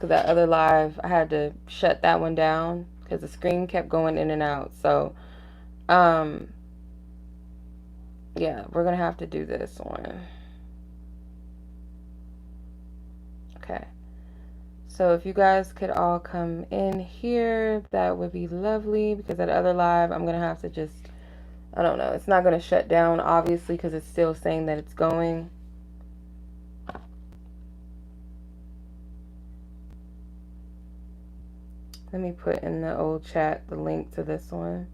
because that other live, I had to shut that one down because the screen kept going in and out. So, yeah, we're going to have to do this one. Okay. So if you guys could all come in here, that would be lovely, because that other live, I'm going to have to just, I don't know. It's not going to shut down, obviously, because it's still saying that it's going. Let me put in the old chat the link to this one.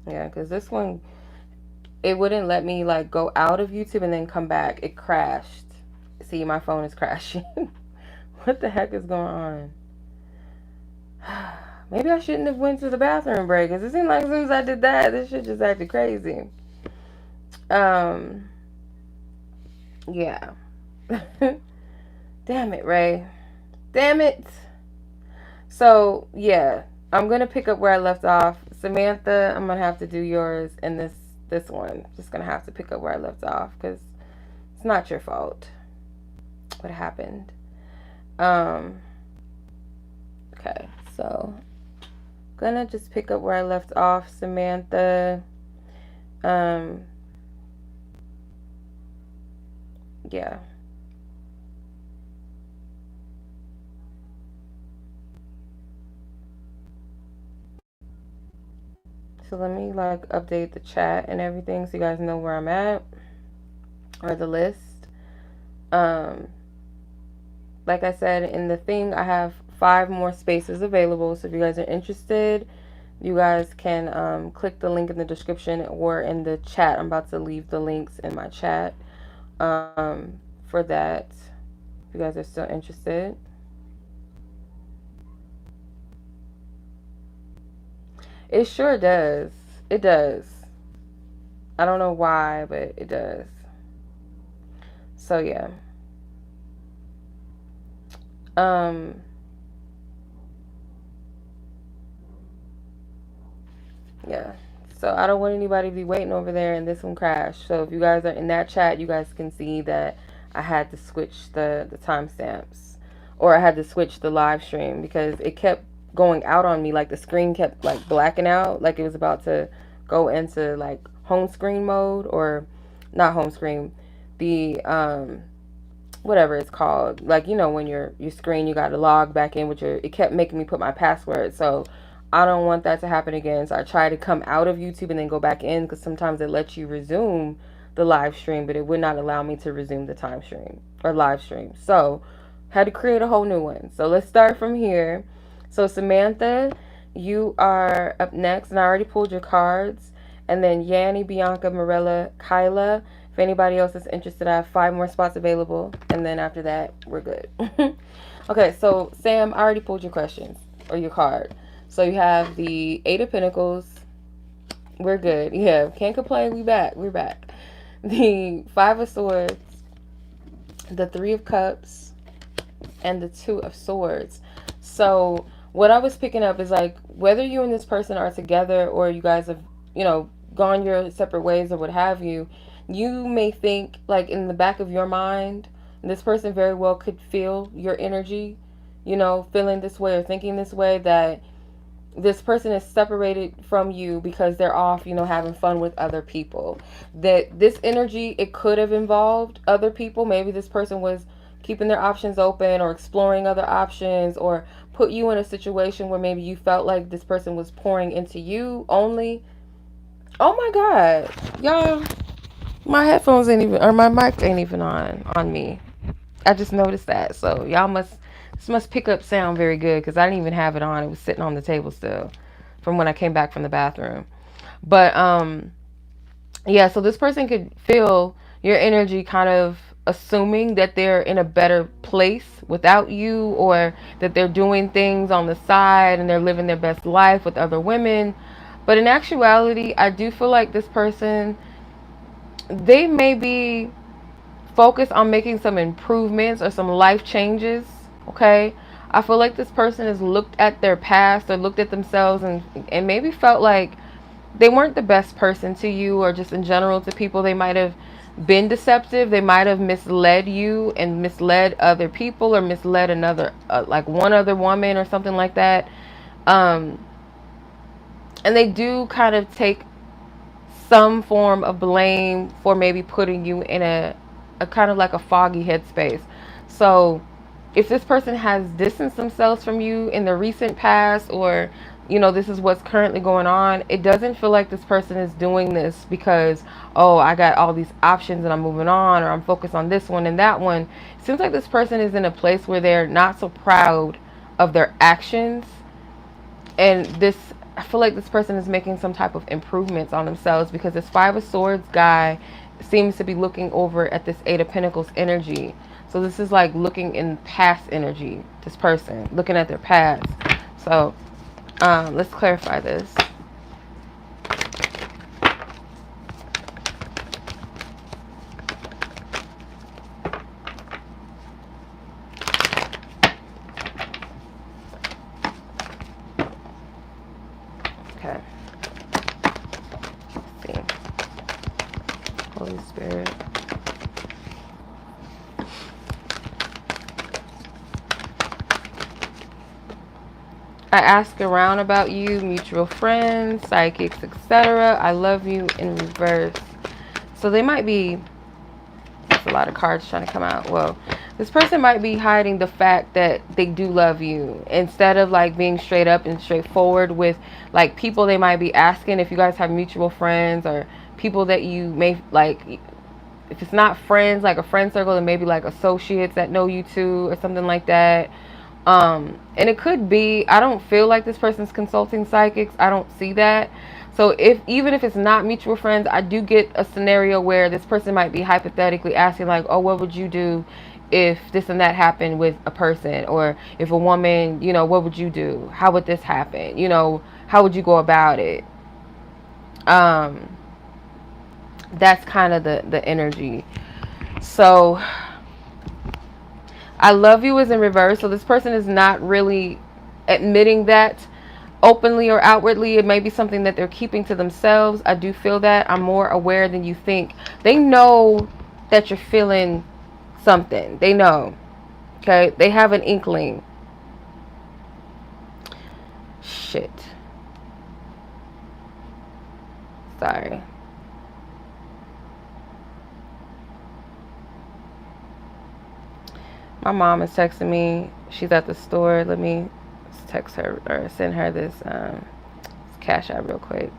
Yeah, because this one, it wouldn't let me like go out of YouTube and then come back. It crashed. See, my phone is crashing. What the heck is going on? Maybe I shouldn't have went to the bathroom break, because it seemed like as soon as I did that, this shit just acted crazy. Yeah. Damn it, Ray. Damn it. So, yeah. I'm going to pick up where I left off. Samantha, I'm going to have to do yours, and this one. Just going to have to pick up where I left off, because it's not your fault what happened. Okay, so gonna just pick up where I left off, Samantha. Yeah. So let me like update the chat and everything so you guys know where I'm at, or the list. Like I said in the thing, I have 5 more spaces available. So if you guys are interested, you guys can click the link in the description or in the chat. I'm about to leave the links in my chat for that, if you guys are still interested. It sure does. It does. I don't know why, but it does. So yeah. Yeah. So I don't want anybody to be waiting over there and this one crashed. So if you guys are in that chat, you guys can see that I had to switch the timestamps, or I had to switch the live stream, because it kept going out on me. Like the screen kept like blacking out, like it was about to go into like home screen mode, or not home screen, the whatever it's called, like, you know, when your screen, you got to log back in with your, it kept making me put my password. So I don't want that to happen again. So I tried to come out of YouTube and then go back in, because sometimes it lets you resume the live stream, but it would not allow me to resume the time stream or live stream. So had to create a whole new one. So let's start from here. So Samantha, you are up next, and I already pulled your cards. And then Yanni, Bianca, Mirela, Kyla. If anybody else is interested, I have 5 more spots available, and then after that, we're good. Okay, so Sam, I already pulled your questions, or your card. So you have the 8 of Pentacles. We're good. Yeah, can't complain. We're back. The 5 of Swords, the 3 of Cups, and the 2 of Swords. So what I was picking up is like, whether you and this person are together, or you guys have, you know, gone your separate ways or what have you, you may think, like, in the back of your mind, this person very well could feel your energy, you know, feeling this way or thinking this way, that this person is separated from you because they're off, you know, having fun with other people. That this energy, it could have involved other people. Maybe this person was keeping their options open, or exploring other options, or put you in a situation where maybe you felt like this person was pouring into you only. Oh my God, y'all, my headphones ain't even, or my mic ain't even on me. I just noticed that. So y'all must pick up sound very good, because I didn't even have it on. It was sitting on the table still from when I came back from the bathroom. But yeah, so this person could feel your energy, kind of assuming that they're in a better place without you, or that they're doing things on the side and they're living their best life with other women. But in actuality, I do feel like this person, they may be focused on making some improvements or some life changes, okay? I feel like this person has looked at their past or looked at themselves and maybe felt like they weren't the best person to you, or just in general to people. They might have been deceptive. They might have misled you and misled other people, or misled another, like one other woman or something like that. Um, and they do kind of take some form of blame for maybe putting you in a kind of like a foggy headspace. So if this person has distanced themselves from you in the recent past, or this is what's currently going on, it doesn't feel like this person is doing this because, oh, I got all these options and I'm moving on, or I'm focused on this one and that one. It seems like this person is in a place where they're not so proud of their actions, and I feel like this person is making some type of improvements on themselves, because this Five of Swords guy seems to be looking over at this Eight of Pentacles energy. So this is like looking in past energy, this person looking at their past. So let's clarify this. Okay. Let's see. Holy Spirit. I ask around about you, mutual friends, psychics, etc. I love you in reverse. So they might be, there's a lot of cards trying to come out. Well, this person might be hiding the fact that they do love you, instead of like being straight up and straightforward with like people they might be asking. If you guys have mutual friends, or people that you may like, if it's not friends, like a friend circle, then maybe like associates that know you too, or something like that. And it could be, I don't feel like this person's consulting psychics. I don't see that. So even if it's not mutual friends, I do get a scenario where this person might be hypothetically asking like, oh, what would you do if this and that happened with a person? Or if a woman, what would you do? How would this happen? How would you go about it? That's kind of the energy. So I love you is in reverse. So this person is not really admitting that openly or outwardly. It may be something that they're keeping to themselves. I do feel that. I'm more aware than you think. They know that you're feeling something. They know. Okay? They have an inkling. Shit. Sorry. My mom is texting me. She's at the store. Let me text her or send her this Cash App real quick.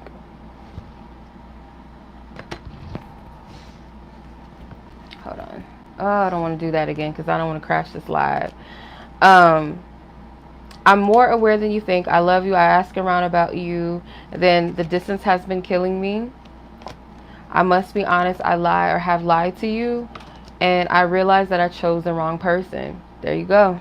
Hold on. Oh, I don't want to do that again because I don't want to crash this live. I'm more aware than you think. I love you. I ask around about you. Then the distance has been killing me. I must be honest. I lie or have lied to you. And I realized that I chose the wrong person. There you go.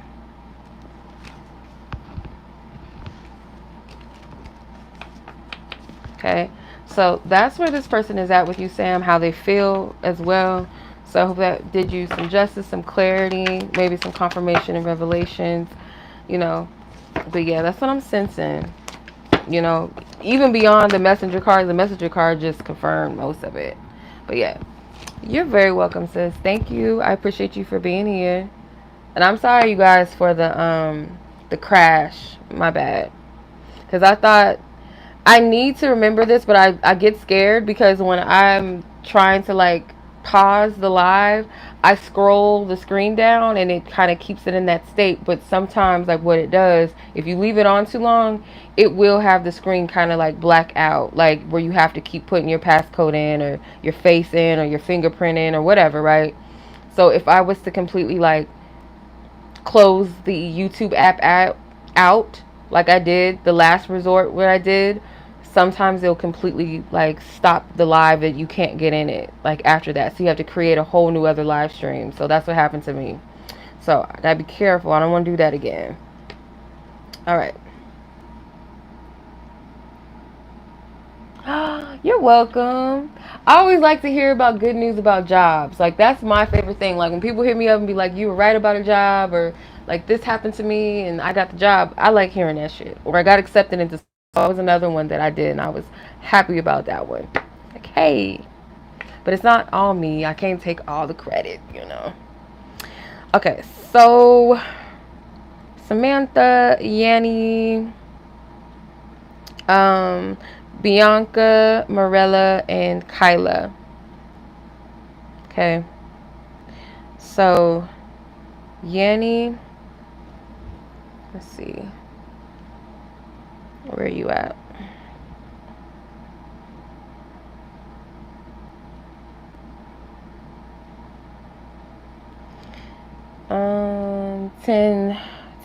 Okay. So that's where this person is at with you, Sam. How they feel as well. So I hope that did you some justice, some clarity, maybe some confirmation and revelations, But yeah, that's what I'm sensing. Even beyond the messenger card just confirmed most of it. But yeah. You're very welcome, sis. Thank you. I appreciate you for being here. And I'm sorry, you guys, for the crash. My bad. Because I thought I need to remember this, but I get scared because when I'm trying to like pause the live, I scroll the screen down and it kind of keeps it in that state. But sometimes, like what it does, if you leave it on too long, it will have the screen kind of like black out, like where you have to keep putting your passcode in, or your face in, or your fingerprint in, or whatever, right? So if I was to completely like close the YouTube app out like I did the last resort where I did, sometimes it'll completely like stop the live that you can't get in it like after that. So you have to create a whole new other live stream. So that's what happened to me. So I gotta be careful. I don't want to do that again. All right. You're welcome. I always like to hear about good news about jobs. Like, that's my favorite thing. Like, when people hit me up and be like, you were right about a job, or like this happened to me and I got the job. I like hearing that shit. Or I got accepted into, that was another one that I did and I was happy about that one. Like, hey, but it's not all me. I can't take all the credit, you know. Okay, so Samantha, Yanni, Bianca, Mirela, and Kyla. Okay. So, Yanni, let's see. Where are you at? Um, 10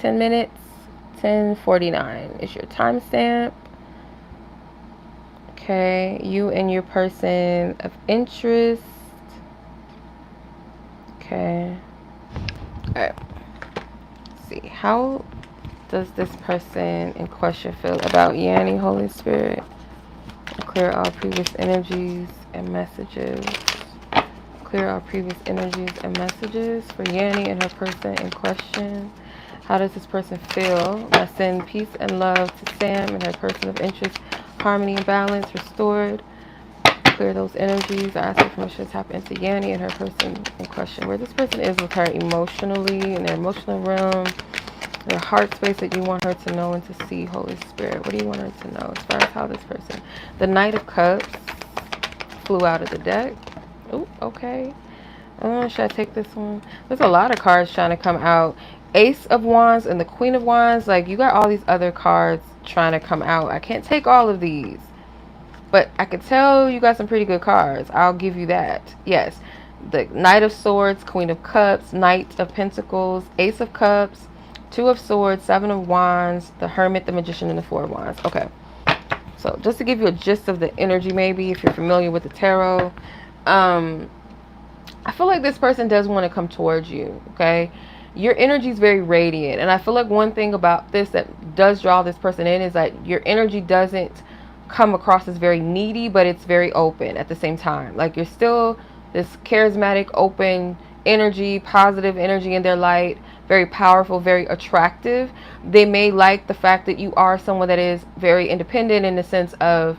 minutes, 10:49 is your timestamp. Okay, you and your person of interest. Okay. Alright. Let's see. How does this person in question feel about Yanni, Holy Spirit? Clear all previous energies and messages. Clear all previous energies and messages for Yanni and her person in question. How does this person feel? I send peace and love to Sam and her person of interest. Harmony and balance restored. Clear those energies. I ask for permission to tap into Yanni and her person in question. Where this person is with her emotionally, in their emotional realm, their heart space that you want her to know and to see, Holy Spirit. What do you want her to know as far as how this person? The Knight of Cups flew out of the deck. Oh, okay. Should I take this one? There's a lot of cards trying to come out. Ace of Wands and the Queen of Wands. Like, you got all these other cards trying to come out. I can't take all of these, but I could tell you got some pretty good cards. I'll give you that. Yes. The Knight of Swords, Queen of Cups, Knight of Pentacles, Ace of Cups, Two of Swords, Seven of Wands, the Hermit, the Magician, and the Four of Wands. Okay. So just to give you a gist of the energy, maybe, if you're familiar with the tarot, I feel like this person does want to come towards you, okay? Your energy is very radiant. And I feel like one thing about this that does draw this person in is that your energy doesn't come across as very needy, but it's very open at the same time. Like, you're still this charismatic, open energy, positive energy in their light, very powerful, very attractive. They may like the fact that you are someone that is very independent in the sense of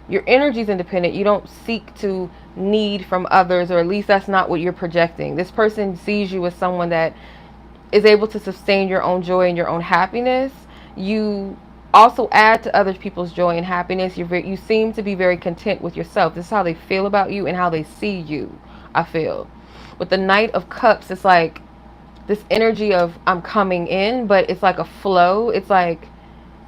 your energy is independent. You don't seek to need from others, or at least that's not what you're projecting. This person sees you as someone that is able to sustain your own joy and your own happiness. You also add to other people's joy and happiness. You seem to be very content with yourself. This is how they feel about you and how they see you, I feel. With the Knight of Cups, it's like this energy of I'm coming in, but it's like a flow. It's like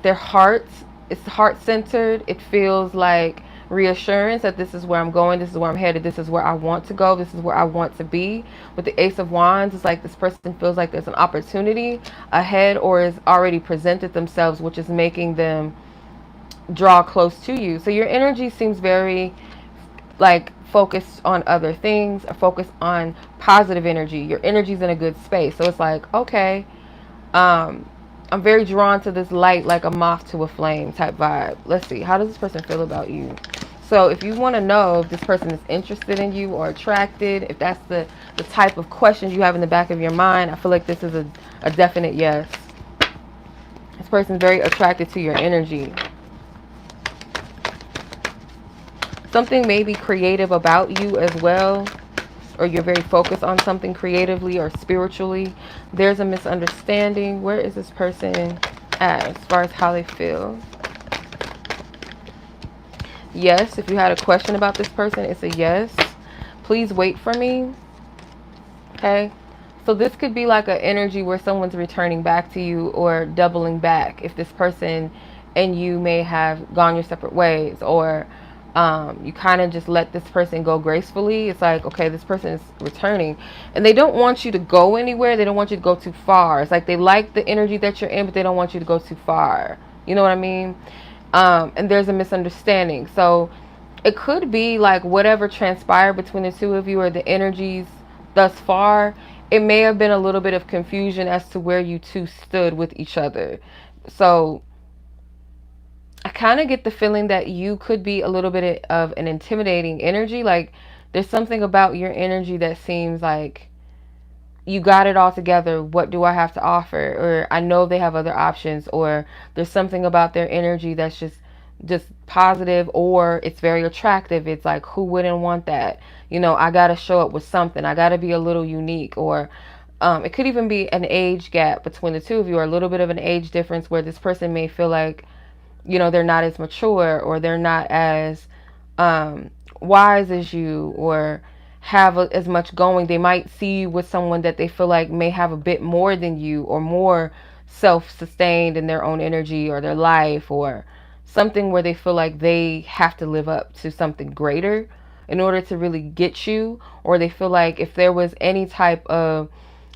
their hearts, it's heart-centered. It feels like reassurance that this is where I'm going, this is where I'm headed, this is where I want to go, this is where I want to be. With the Ace of Wands, it's like this person feels like there's an opportunity ahead or is already presented themselves, which is making them draw close to you. So your energy seems very like focused on other things, or focused on positive energy. Your energy's in a good space. So it's like, okay, I'm very drawn to this light, like a moth to a flame type vibe. Let's see, how does this person feel about you? So if you want to know if this person is interested in you or attracted, if that's the type of questions you have in the back of your mind, I feel like this is a definite yes. This person's very attracted to your energy. Something may be creative about you as well, or you're very focused on something creatively or spiritually. There's a misunderstanding. Where is this person at as far as how they feel? Yes, if you had a question about this person, it's a yes. Please wait for me. Okay. So this could be like an energy where someone's returning back to you or doubling back. If this person and you may have gone your separate ways, or you kind of just let this person go gracefully. It's like, okay, this person is returning and they don't want you to go anywhere. They don't want you to go too far. It's like they like the energy that you're in, but they don't want you to go too far. You know what I mean? And there's a misunderstanding. So it could be like whatever transpired between the two of you, or the energies thus far, it may have been a little bit of confusion as to where you two stood with each other. So I kind of get the feeling that you could be a little bit of an intimidating energy. Like there's something about your energy that seems like you got it all together. What do I have to offer? Or I know they have other options, or there's something about their energy that's just positive, or it's very attractive. It's like, who wouldn't want that? You know, I got to show up with something. I got to be a little unique. Or it could even be an age gap between the two of you, or a little bit of an age difference where this person may feel like, you know, they're not as mature, or they're not as wise as you, or have as much going. They might see you with someone that they feel like may have a bit more than you, or more self-sustained in their own energy or their life, or something where they feel like they have to live up to something greater in order to really get you. Or they feel like if there was any type of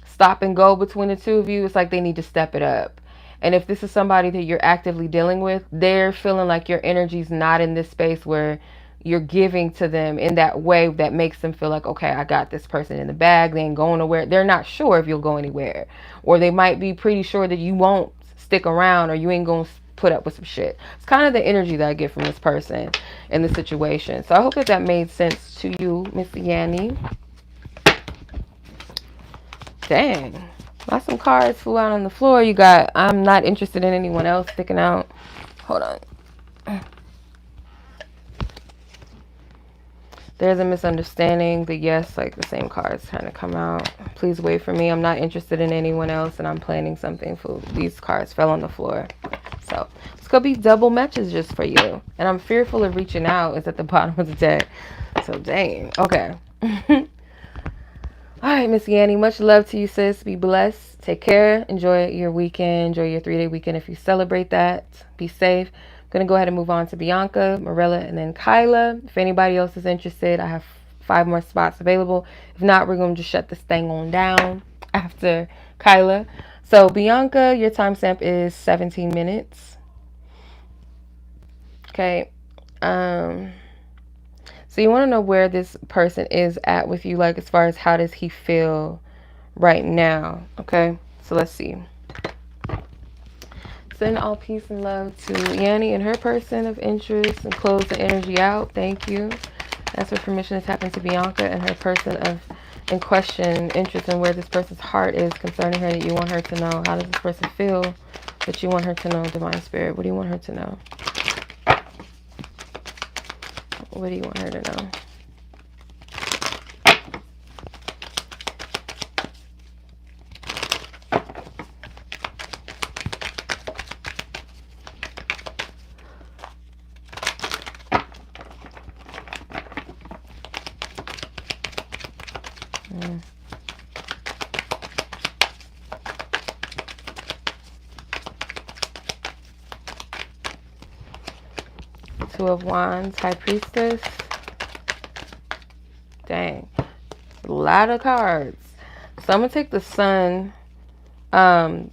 stop and go between the two of you, it's like they need to step it up. And if this is somebody that you're actively dealing with, they're feeling like your energy's not in this space where you're giving to them in that way that makes them feel like, okay, I got this person in the bag. They ain't going nowhere. They're not sure if you'll go anywhere. Or they might be pretty sure that you won't stick around, or you ain't going to put up with some shit. It's kind of the energy that I get from this person in the situation. So I hope that that made sense to you, Miss Yanni. Dang. Got some cards flew out on the floor. You got, I'm not interested in anyone else sticking out. Hold on. There's a misunderstanding. The yes, like the same cards trying to come out. Please wait for me. I'm not interested in anyone else, and I'm planning something. For these cards fell on the floor. So it's going to be double messages for you. And I'm fearful of reaching out. It's at the bottom of the deck. So dang. Okay. All right, Miss Yanni, much love to you, sis. Be blessed. Take care. Enjoy your weekend. Enjoy your 3-day weekend if you celebrate that. Be safe. I'm going to go ahead and move on to Bianca, Mirela, and then Kyla. If anybody else is interested, I have 5 more spots available. If not, we're going to just shut this thing on down after Kyla. So, Bianca, your timestamp is 17 minutes. Okay. So you want to know where this person is at with you, like as far as how does he feel right now, okay? So let's see. Send all peace and love to Yanni and her person of interest and close the energy out. Thank you. Ask for permission to tap into Bianca and her person of in question, interest in where this person's heart is concerning her that you want her to know. How does this person feel that you want her to know, Divine Spirit? What do you want her to know? What do you want her to know? Two of Wands, High Priestess. Dang. A lot of cards. So I'm going to take the Sun. Oh,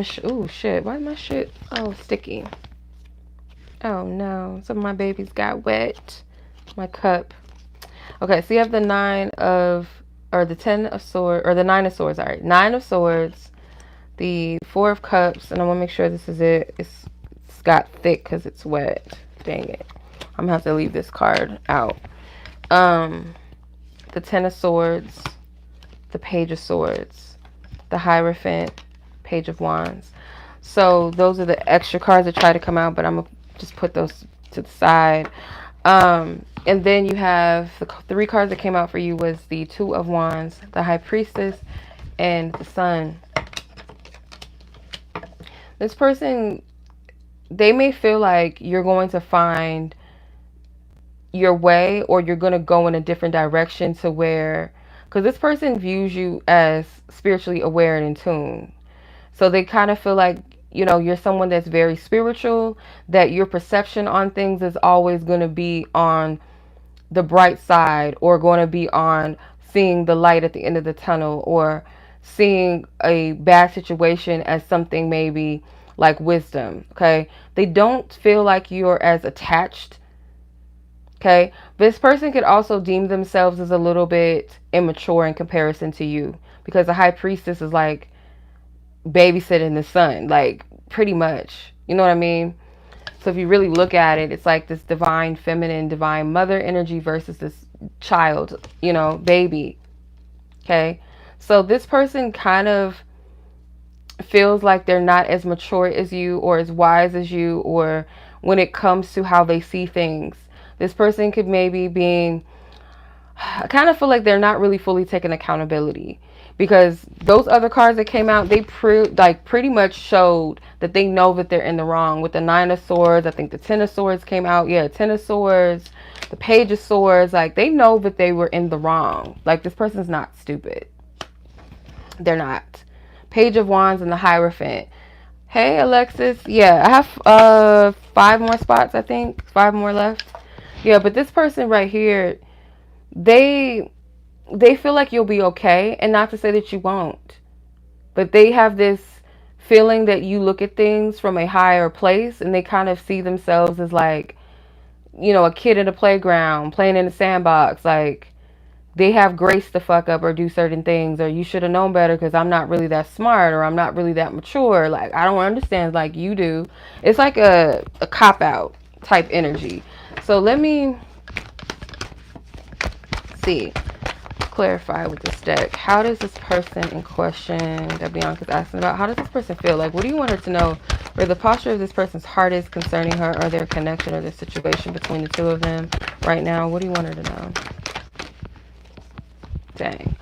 shit. Why is my shit sticky? Oh, no. Some of my babies got wet. My cup. Okay, so you have the the 9 of Swords, sorry. 9 of Swords, the 4 of Cups, and I want to make sure this is it. It's got thick because it's wet. Dang it. I'm going to have to leave this card out. The 10 of Swords, the Page of Swords, the Hierophant, Page of Wands. So those are the extra cards that try to come out, but I'm going to just put those to the side. And then you have the 3 cards that came out for you was the 2 of Wands, the High Priestess, and the Sun. This person, they may feel like you're going to find your way, or you're going to go in a different direction to where, because this person views you as spiritually aware and in tune. So they kind of feel like, you know, you're someone that's very spiritual, that your perception on things is always going to be on the bright side, or going to be on seeing the light at the end of the tunnel, or seeing a bad situation as something maybe like wisdom. Okay, they don't feel like you're as attached. Okay, this person could also deem themselves as a little bit immature in comparison to you, because the High Priestess is like babysitting the Sun, like pretty much, you know what I mean? So if you really look at it, it's like this divine feminine, divine mother energy versus this child, you know, baby. Okay. So this person kind of feels like they're not as mature as you or as wise as you, or when it comes to how they see things. This person could maybe being, I kind of feel like they're not really fully taking accountability, because those other cards that came out, they pretty much showed that they know that they're in the wrong. With the Nine of Swords, I think the Ten of Swords came out. Yeah, Ten of Swords, the Page of Swords. Like, they know that they were in the wrong. Like, this person's not stupid. They're not. Page of Wands and the Hierophant. Hey, Alexis. Yeah, I have 5 more spots, I think. 5 more left. Yeah, but this person right here, they feel like you'll be okay, and not to say that you won't, but they have this feeling that you look at things from a higher place, and they kind of see themselves as like, you know, a kid in a playground playing in a sandbox. Like, they have grace to fuck up or do certain things, or you should have known better because I'm not really that smart, or I'm not really that mature. Like, I don't understand like you do. It's like a cop-out type energy. So let me see, clarify with this deck. How does this person in question that Bianca's asking about, how does this person feel? Like, what do you want her to know where the posture of this person's heart is concerning her, or their connection, or the situation between the two of them right now? What do you want her to know? Dang.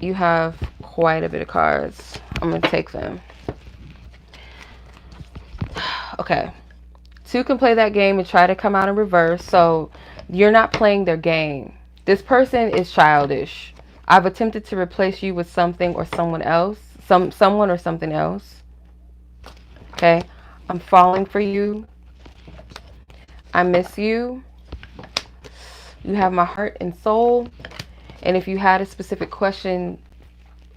You have quite a bit of cards. I'm going to take them. Okay. 2 can play that game and try to come out in reverse. So you're not playing their game. This person is childish. I've attempted to replace you with something or someone else. Someone or something else. Okay. I'm falling for you. I miss you. You have my heart and soul. And if you had a specific question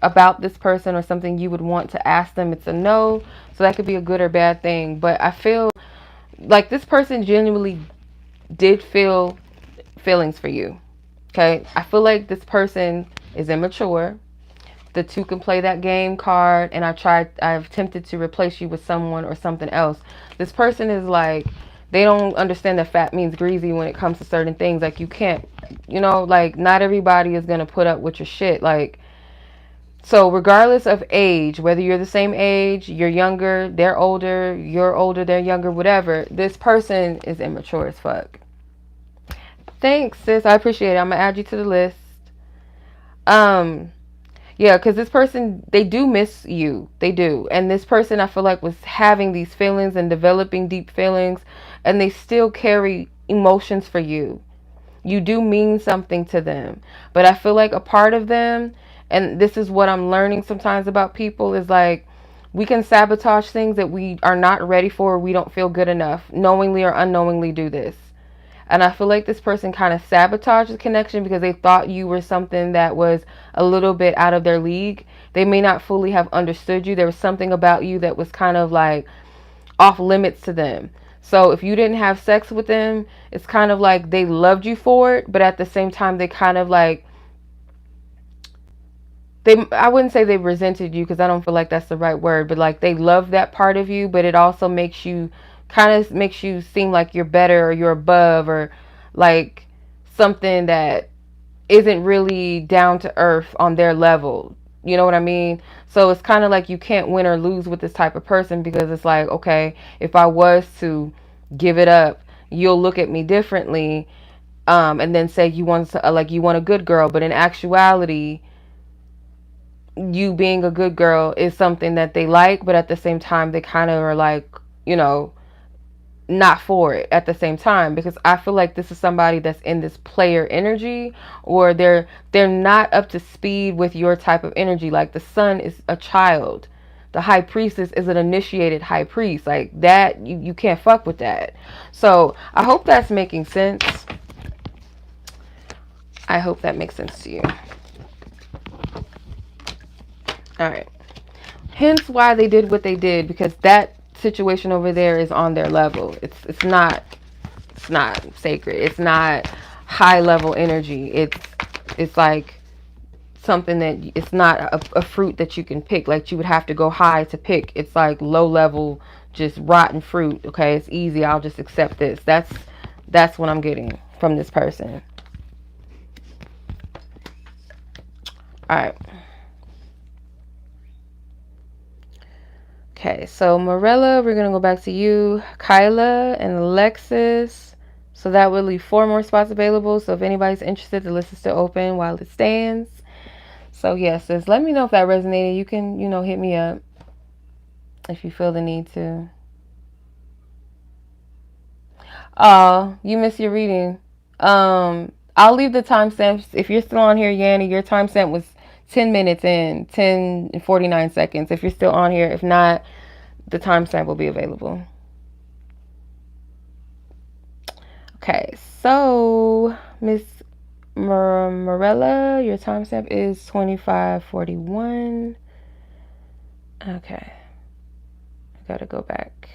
about this person or something you would want to ask them, it's a no. So that could be a good or bad thing. But I feel like this person genuinely did feel feelings for you. Okay. I feel like this person is immature. The 2 can play that game card, and I've attempted to replace you with someone or something else. This person is like, they don't understand that fat means greasy when it comes to certain things. Like, you can't, you know, like, not everybody is going to put up with your shit. Like, so regardless of age, whether you're the same age, you're younger, they're older, you're older, they're younger, whatever, this person is immature as fuck. Thanks, sis. I appreciate it. I'm going to add you to the list. Yeah, because this person, they do miss you. They do. And this person, I feel like, was having these feelings and developing deep feelings, and they still carry emotions for you. You do mean something to them. But I feel like a part of them, and this is what I'm learning sometimes about people, is like, we can sabotage things that we are not ready for, or we don't feel good enough, knowingly or unknowingly do this. And I feel like this person kind of sabotaged the connection because they thought you were something that was a little bit out of their league. They may not fully have understood you. There was something about you that was kind of like off limits to them. So if you didn't have sex with them, it's kind of like they loved you for it, but at the same time, they kind of like, I wouldn't say they resented you, because I don't feel like that's the right word, but like they love that part of you, but it also makes you seem like you're better, or you're above, or like something that isn't really down to earth on their level. You know what I mean? So it's kind of like you can't win or lose with this type of person, because it's like, okay, if I was to give it up, you'll look at me differently, and then say you want a good girl, but in actuality, you being a good girl is something that they like, but at the same time, they kind of are like, you know, not for it at the same time, because I feel like this is somebody that's in this player energy, or they're not up to speed with your type of energy. Like, the sun is a child. The high priestess is an initiated high priest. Like that, you can't fuck with that. So I hope that's making sense. I hope that makes sense to you. All right. Hence why they did what they did, because that situation over there is on their level. It's not sacred. It's not high level energy. It's like something that, it's not a fruit that you can pick. Like, you would have to go high to pick. It's like low level just rotten fruit. Okay, it's easy. I'll just accept this. That's what I'm getting from this person. All right. Okay, so Mirela, we're going to go back to you. Kyla and Alexis. So that would leave 4 more spots available. So if anybody's interested, the list is still open while it stands. So yes, sis, let me know if that resonated. You can, hit me up if you feel the need to. Oh, you missed your reading. I'll leave the timestamps. If you're still on here, Yanni, your timestamp was 10 minutes in, 10 and 49 seconds. If you're still on here, if not, the timestamp will be available. Okay, so Miss Mirela, your timestamp is 25:41. Okay, I gotta go back.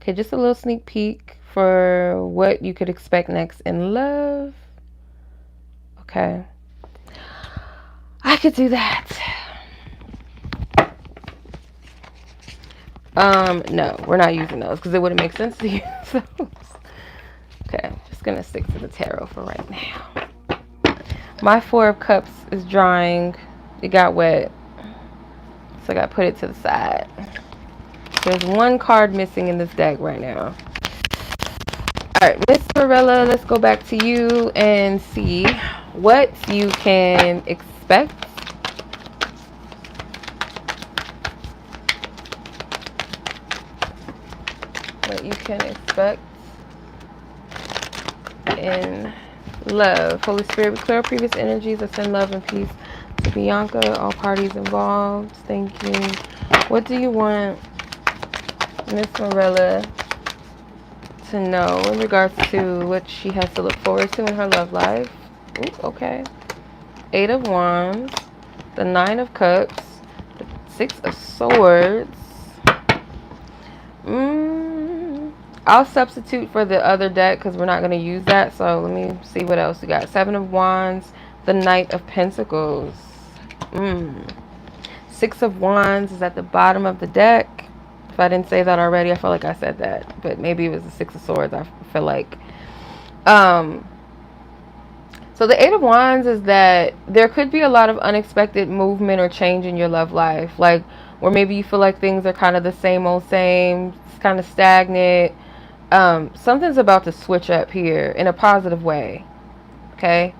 Okay, just a little sneak peek for what you could expect next in love. Okay, I could do that. No, we're not using those because it wouldn't make sense to use those. Okay, I'm just gonna stick to the tarot for right now. My 4 of Cups is drying. It got wet, so I gotta put it to the side. There's 1 card missing in this deck right now. Alright, Miss Mirela, let's go back to you and see what you can expect. What you can expect in love. Holy Spirit, we clear our previous energies. I send love and peace to Bianca, all parties involved. Thank you. What do you want Miss Mirela to know in regards to what she has to look forward to in her love life? Ooh, okay. 8 of Wands, the 9 of Cups, the 6 of Swords. I'll substitute for the other deck because we're not going to use that. So let me see what else we got. 7 of Wands, the Knight of Pentacles. 6 of Wands is at the bottom of the deck. If I didn't say that already, I feel like I said that. But maybe it was the 6 of Swords, I feel like. So the 8 of Wands is that there could be a lot of unexpected movement or change in your love life. Like, where maybe you feel like things are kind of the same old same. It's kind of stagnant. Something's about to switch up here in a positive way. Okay?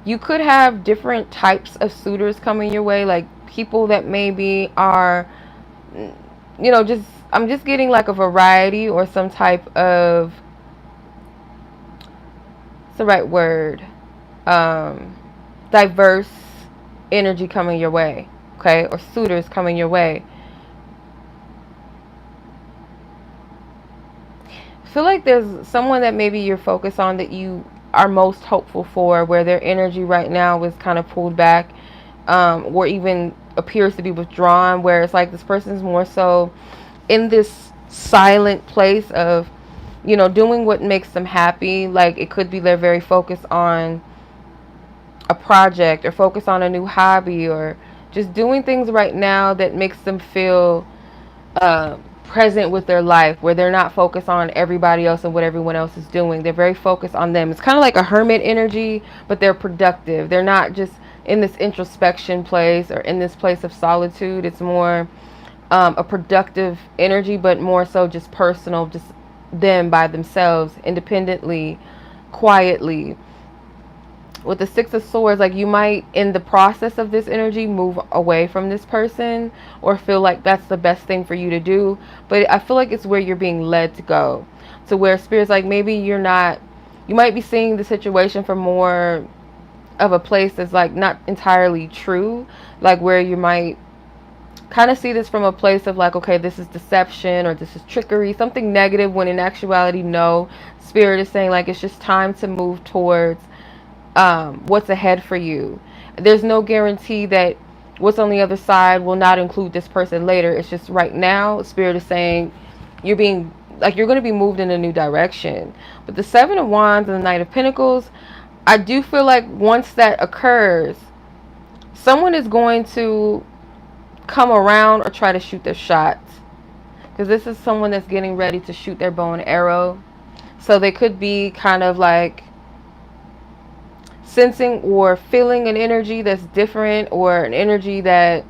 You could have different types of suitors coming your way. Like, people that maybe are, I'm just getting like a variety or some type of, what's the right word? Diverse energy coming your way. Okay? Or suitors coming your way. I feel like there's someone that maybe you're focused on that you are most hopeful for, where their energy right now is kind of pulled back, or even appears to be withdrawn, where it's like this person's more so in this silent place of, doing what makes them happy. Like, it could be they're very focused on a project or focused on a new hobby or just doing things right now that makes them feel present with their life, where they're not focused on everybody else and what everyone else is doing. They're very focused on them. It's kind of like a hermit energy, but they're productive. They're not just in this introspection place or in this place of solitude. It's more a productive energy, but more so just personal, just them by themselves, independently, quietly. With the 6 of Swords, like, you might, in the process of this energy, move away from this person or feel like that's the best thing for you to do. But I feel like it's where you're being led to go. To where Spirit's like, maybe you might be seeing the situation from more of a place that's like not entirely true. Like, where you might kind of see this from a place of like, okay, this is deception or this is trickery, something negative, when in actuality, no. Spirit is saying like, it's just time to move towards what's ahead for you. There's no guarantee that what's on the other side will not include this person later. It's just right now, Spirit is saying you're going to be moved in a new direction. But the 7 of Wands and the Knight of Pentacles, I do feel like once that occurs, someone is going to come around or try to shoot their shot. Because this is someone that's getting ready to shoot their bow and arrow. So they could be kind of like sensing or feeling an energy that's different, or an energy that,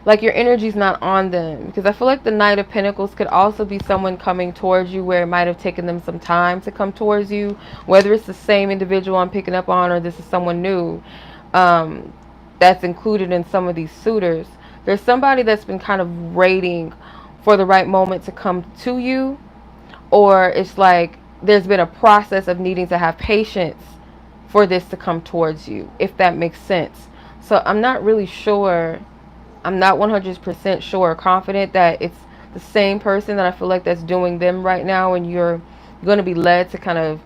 like, your energy's not on them. Because I feel like the Knight of Pentacles could also be someone coming towards you where it might have taken them some time to come towards you. Whether it's the same individual I'm picking up on, or this is someone new that's included in some of these suitors. There's somebody that's been kind of waiting for the right moment to come to you. Or it's like there's been a process of needing to have patience for this to come towards you, if that makes sense. So I'm not really sure. I'm not 100% sure or confident that it's the same person that I feel like that's doing them right now. And you're going to be led to kind of,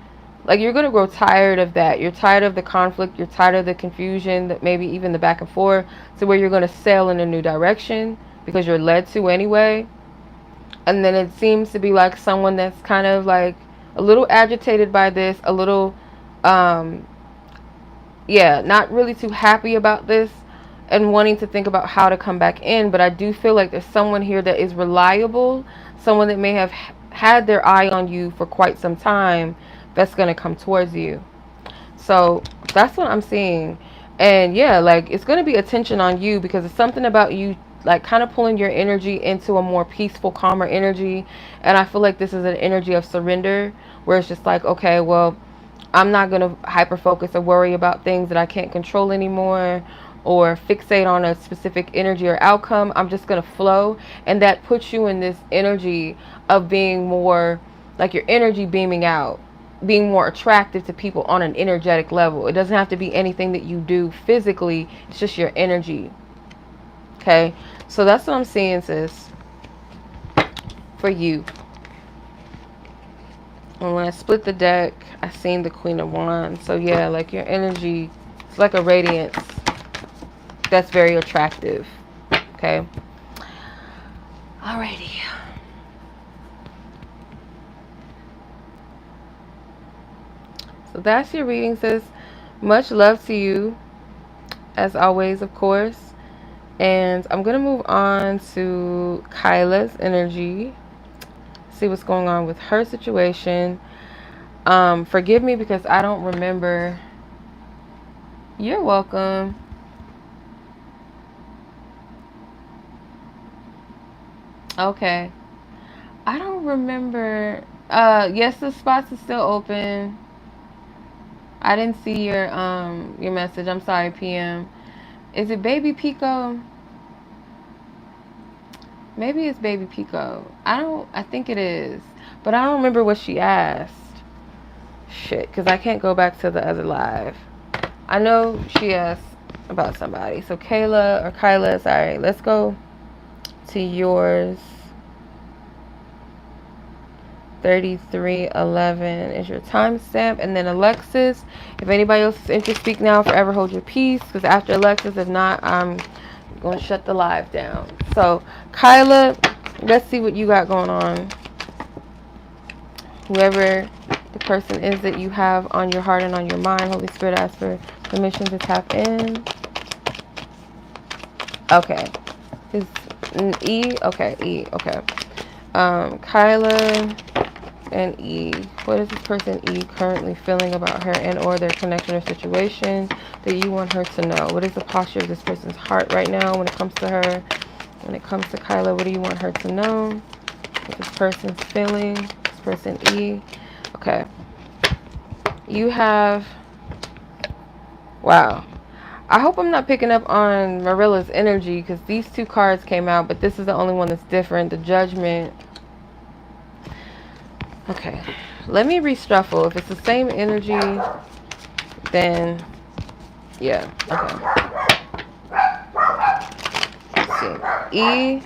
like, you're going to grow tired of that. You're tired of the conflict. You're tired of the confusion, that maybe even the back and forth, to where you're going to sail in a new direction because you're led to anyway. And then it seems to be like someone that's kind of like a little agitated by this, a little, yeah, not really too happy about this, and wanting to think about how to come back in. But I do feel like there's someone here that is reliable, someone that may have had their eye on you for quite some time, that's going to come towards you. So that's what I'm seeing. And yeah, like, it's going to be attention on you, because it's something about you, like, kind of pulling your energy into a more peaceful, calmer energy. And I feel like this is an energy of surrender, where it's just like, okay, well, I'm not going to hyper focus or worry about things that I can't control anymore, or fixate on a specific energy or outcome. I'm just going to flow. And that puts you in this energy of being more like your energy beaming out, being more attractive to people on an energetic level. It doesn't have to be anything that you do physically. It's just your energy. Okay, so that's what I'm seeing, sis, for you. And when I split the deck, I seen the Queen of Wands. So yeah, like, your energy, it's like a radiance that's very attractive. Okay. Alrighty. So that's your reading, sis. Much love to you, as always, of course. And I'm going to move on to Kyla's energy. See what's going on with her situation. Forgive me because I don't remember. You're welcome. Okay. I don't remember. Yes, the spots is still open. I didn't see your message. I'm sorry, PM. Is it Baby Pico? Maybe it's Baby Pico. I think it is. But I don't remember what she asked. Shit, because I can't go back to the other live. I know she asked about somebody. So Kyla, sorry. Let's go to yours. 3311 is your timestamp. And then Alexis, if anybody else is interested, speak now, forever hold your peace. Because after Alexis, if not, I'm going to shut the live down. So Kyla, let's see what you got going on. Whoever the person is that you have on your heart and on your mind, Holy Spirit, ask for permission to tap in. Okay. Is E? Okay, E. Okay. Kyla and E. What is this person E currently feeling about her and or their connection or situation that you want her to know? What is the posture of this person's heart right now when it comes to her? When it comes to Kyla, what do you want her to know? What this person's feeling? This person E. Okay. You have... Wow. I hope I'm not picking up on Mirela's energy, because these two cards came out, but this is the only one that's different. The Judgment. Okay. Let me reshuffle. If it's the same energy, then yeah. Okay. Let's see. E.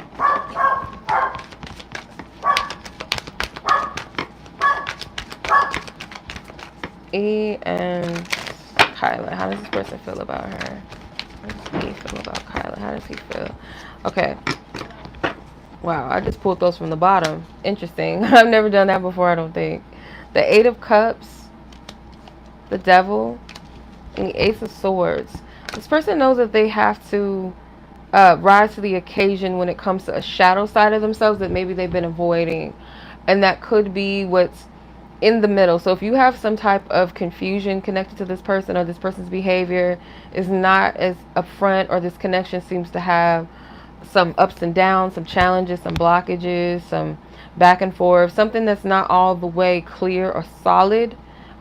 E and Kyla. How does this person feel about her? How does he feel about Kyla? How does he feel? Okay. Wow, I just pulled those from the bottom. Interesting. I've never done that before, I don't think. The 8 of Cups. the Devil, and the Ace of Swords. This person knows that they have to rise to the occasion when it comes to a shadow side of themselves that maybe they've been avoiding. And that could be what's in the middle. So if you have some type of confusion connected to this person, or this person's behavior is not as upfront, or this connection seems to have some ups and downs, some challenges, some blockages, some back and forth, something that's not all the way clear or solid,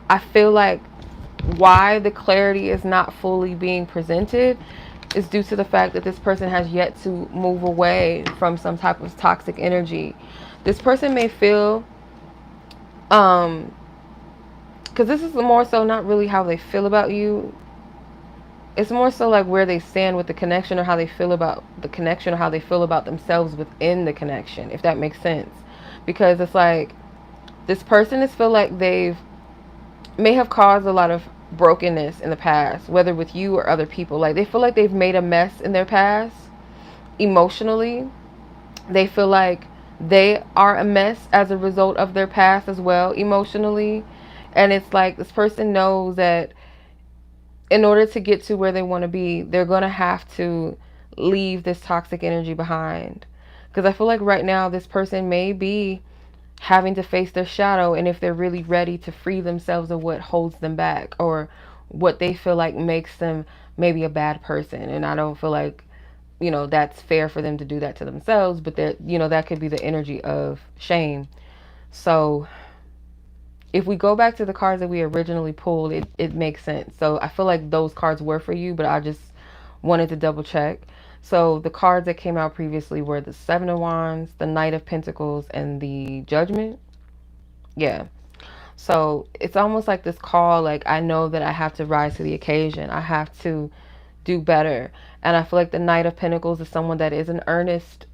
I feel like why the clarity is not fully being presented is due to the fact that this person has yet to move away from some type of toxic energy. This person may feel, because this is more so not really how they feel about you. It's more so like where they stand with the connection, or how they feel about the connection, or how they feel about themselves within the connection, if that makes sense. Because it's like this person is feel like they've may have caused a lot of brokenness in the past, whether with you or other people. Like they feel like they've made a mess in their past emotionally. They feel like they are a mess as a result of their past as well emotionally. And it's like this person knows that in order to get to where they want to be, they're going to have to leave this toxic energy behind. Because I feel like right now this person may be having to face their shadow, and if they're really ready to free themselves of what holds them back, or what they feel like makes them maybe a bad person. And I don't feel like, that's fair for them to do that to themselves, but that, that could be the energy of shame. So if we go back to the cards that we originally pulled, it makes sense. So I feel like those cards were for you, but I just wanted to double check. So the cards that came out previously were the Seven of Wands, the Knight of Pentacles, and the Judgment. Yeah. So it's almost like this call, like I know that I have to rise to the occasion. I have to do better. And I feel like the Knight of Pentacles is someone that is an earnest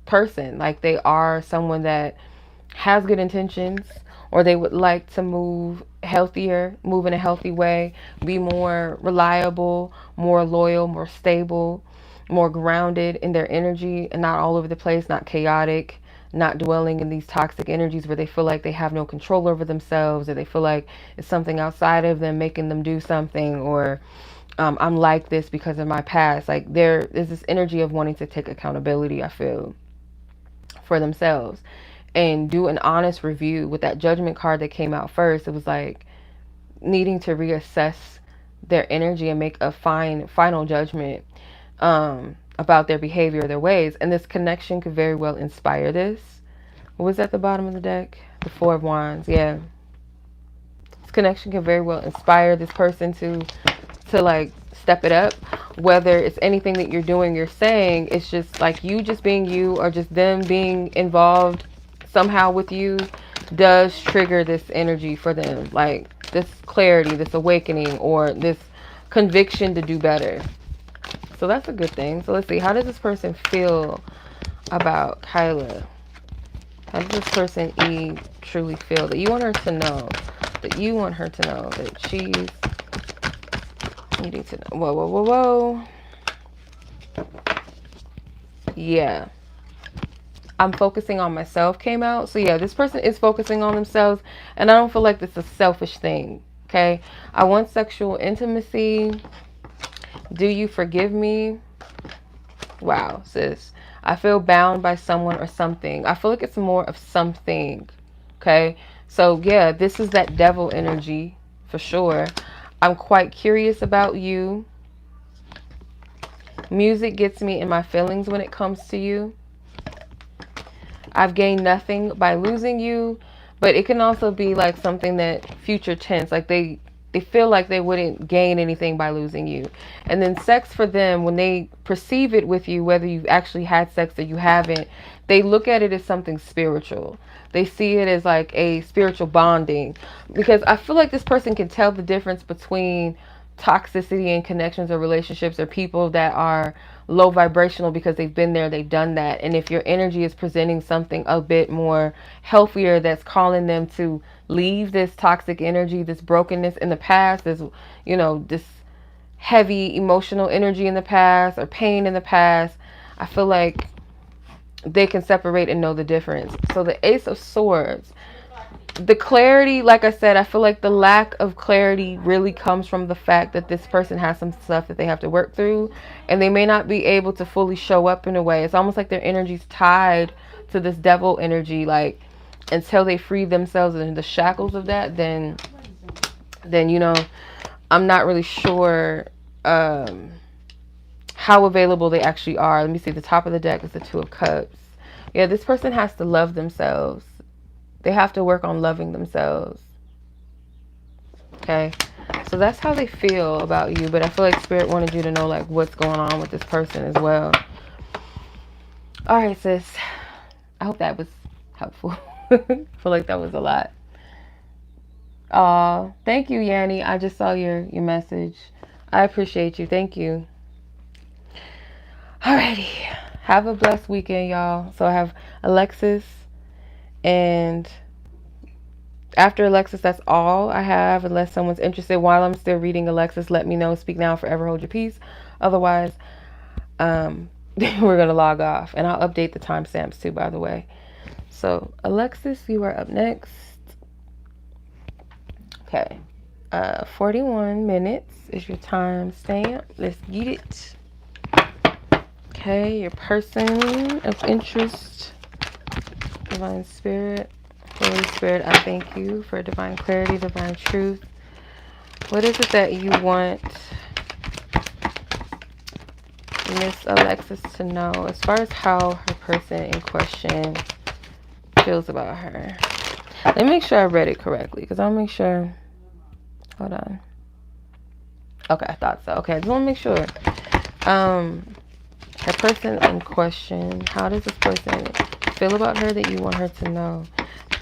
person. Like they are someone that has good intentions, or they would like to move healthier, move in a healthy way, be more reliable, more loyal, more stable, more grounded in their energy, and not all over the place, not chaotic, not dwelling in these toxic energies where they feel like they have no control over themselves, or they feel like it's something outside of them making them do something, or I'm like this because of my past. Like there is this energy of wanting to take accountability, I feel, for themselves, and do an honest review. With that Judgment card that came out first, it was like needing to reassess their energy and make a final judgment about their behavior, their ways. And this connection could very well inspire this. What was at the bottom of the deck? The Four of Wands. Yeah. This connection can very well inspire this person to like step it up. Whether it's anything that you're doing, you're saying, it's just like you just being you, or just them being involved somehow with you, does trigger this energy for them. Like this clarity, this awakening, or this conviction to do better. So that's a good thing. So let's see. How does this person feel about Kyla? How does this person truly feel? That you want her to know. That you want her to know that she's needing to know. Whoa, whoa, whoa, whoa. Yeah. I'm focusing on myself came out. So yeah, this person is focusing on themselves. And I don't feel like this is a selfish thing. Okay. I want sexual intimacy. Do you forgive me? Wow, sis. I feel bound by someone or something. I feel like it's more of something. Okay. So yeah, this is that devil energy for sure. I'm quite curious about you. Music gets me in my feelings when it comes to you. I've gained nothing by losing you, but it can also be like something that future tense, like they feel like they wouldn't gain anything by losing you. And then sex for them, when they perceive it with you, whether you've actually had sex or you haven't, they look at it as something spiritual. They see it as like a spiritual bonding, because I feel like this person can tell the difference between toxicity in connections or relationships, or people that are low vibrational because they've been there, they've done that. And if your energy is presenting something a bit more healthier, that's calling them to leave this toxic energy, this brokenness in the past, this, this heavy emotional energy in the past, or pain in the past, I feel like they can separate and know the difference. So the Ace of Swords, the clarity, like I said, I feel like the lack of clarity really comes from the fact that this person has some stuff that they have to work through, and they may not be able to fully show up in a way. It's almost like their energy's tied to this devil energy, like until they free themselves in the shackles of that, then you know, I'm not really sure how available they actually are. Let me see, the top of the deck is the Two of Cups. Yeah, this person has to love themselves. They have to work on loving themselves. Okay, so that's how they feel about you. But I feel like Spirit wanted you to know like what's going on with this person as well. All right, sis. I hope that was helpful. I feel like that was a lot. Thank you, Yanni. I just saw your message. I appreciate you. Thank you. Alrighty. Have a blessed weekend, y'all. So I have Alexis, and after Alexis, that's all I have, unless someone's interested. While I'm still reading Alexis, let me know. Speak now, forever hold your peace. Otherwise, we're going to log off. And I'll update the timestamps too, by the way. So, Alexis, you are up next. Okay. 41 minutes is your timestamp. Let's get it. Okay, your person of interest. Divine Spirit. Holy Spirit, I thank you for divine clarity, divine truth. What is it that you want Miss Alexis to know as far as how her person in question feels about her? Let me make sure I read it correctly, because I'll make sure. Hold on. Okay, I thought so. Okay, I just want to make sure. Her person in question, how does this person feel about her that you want her to know?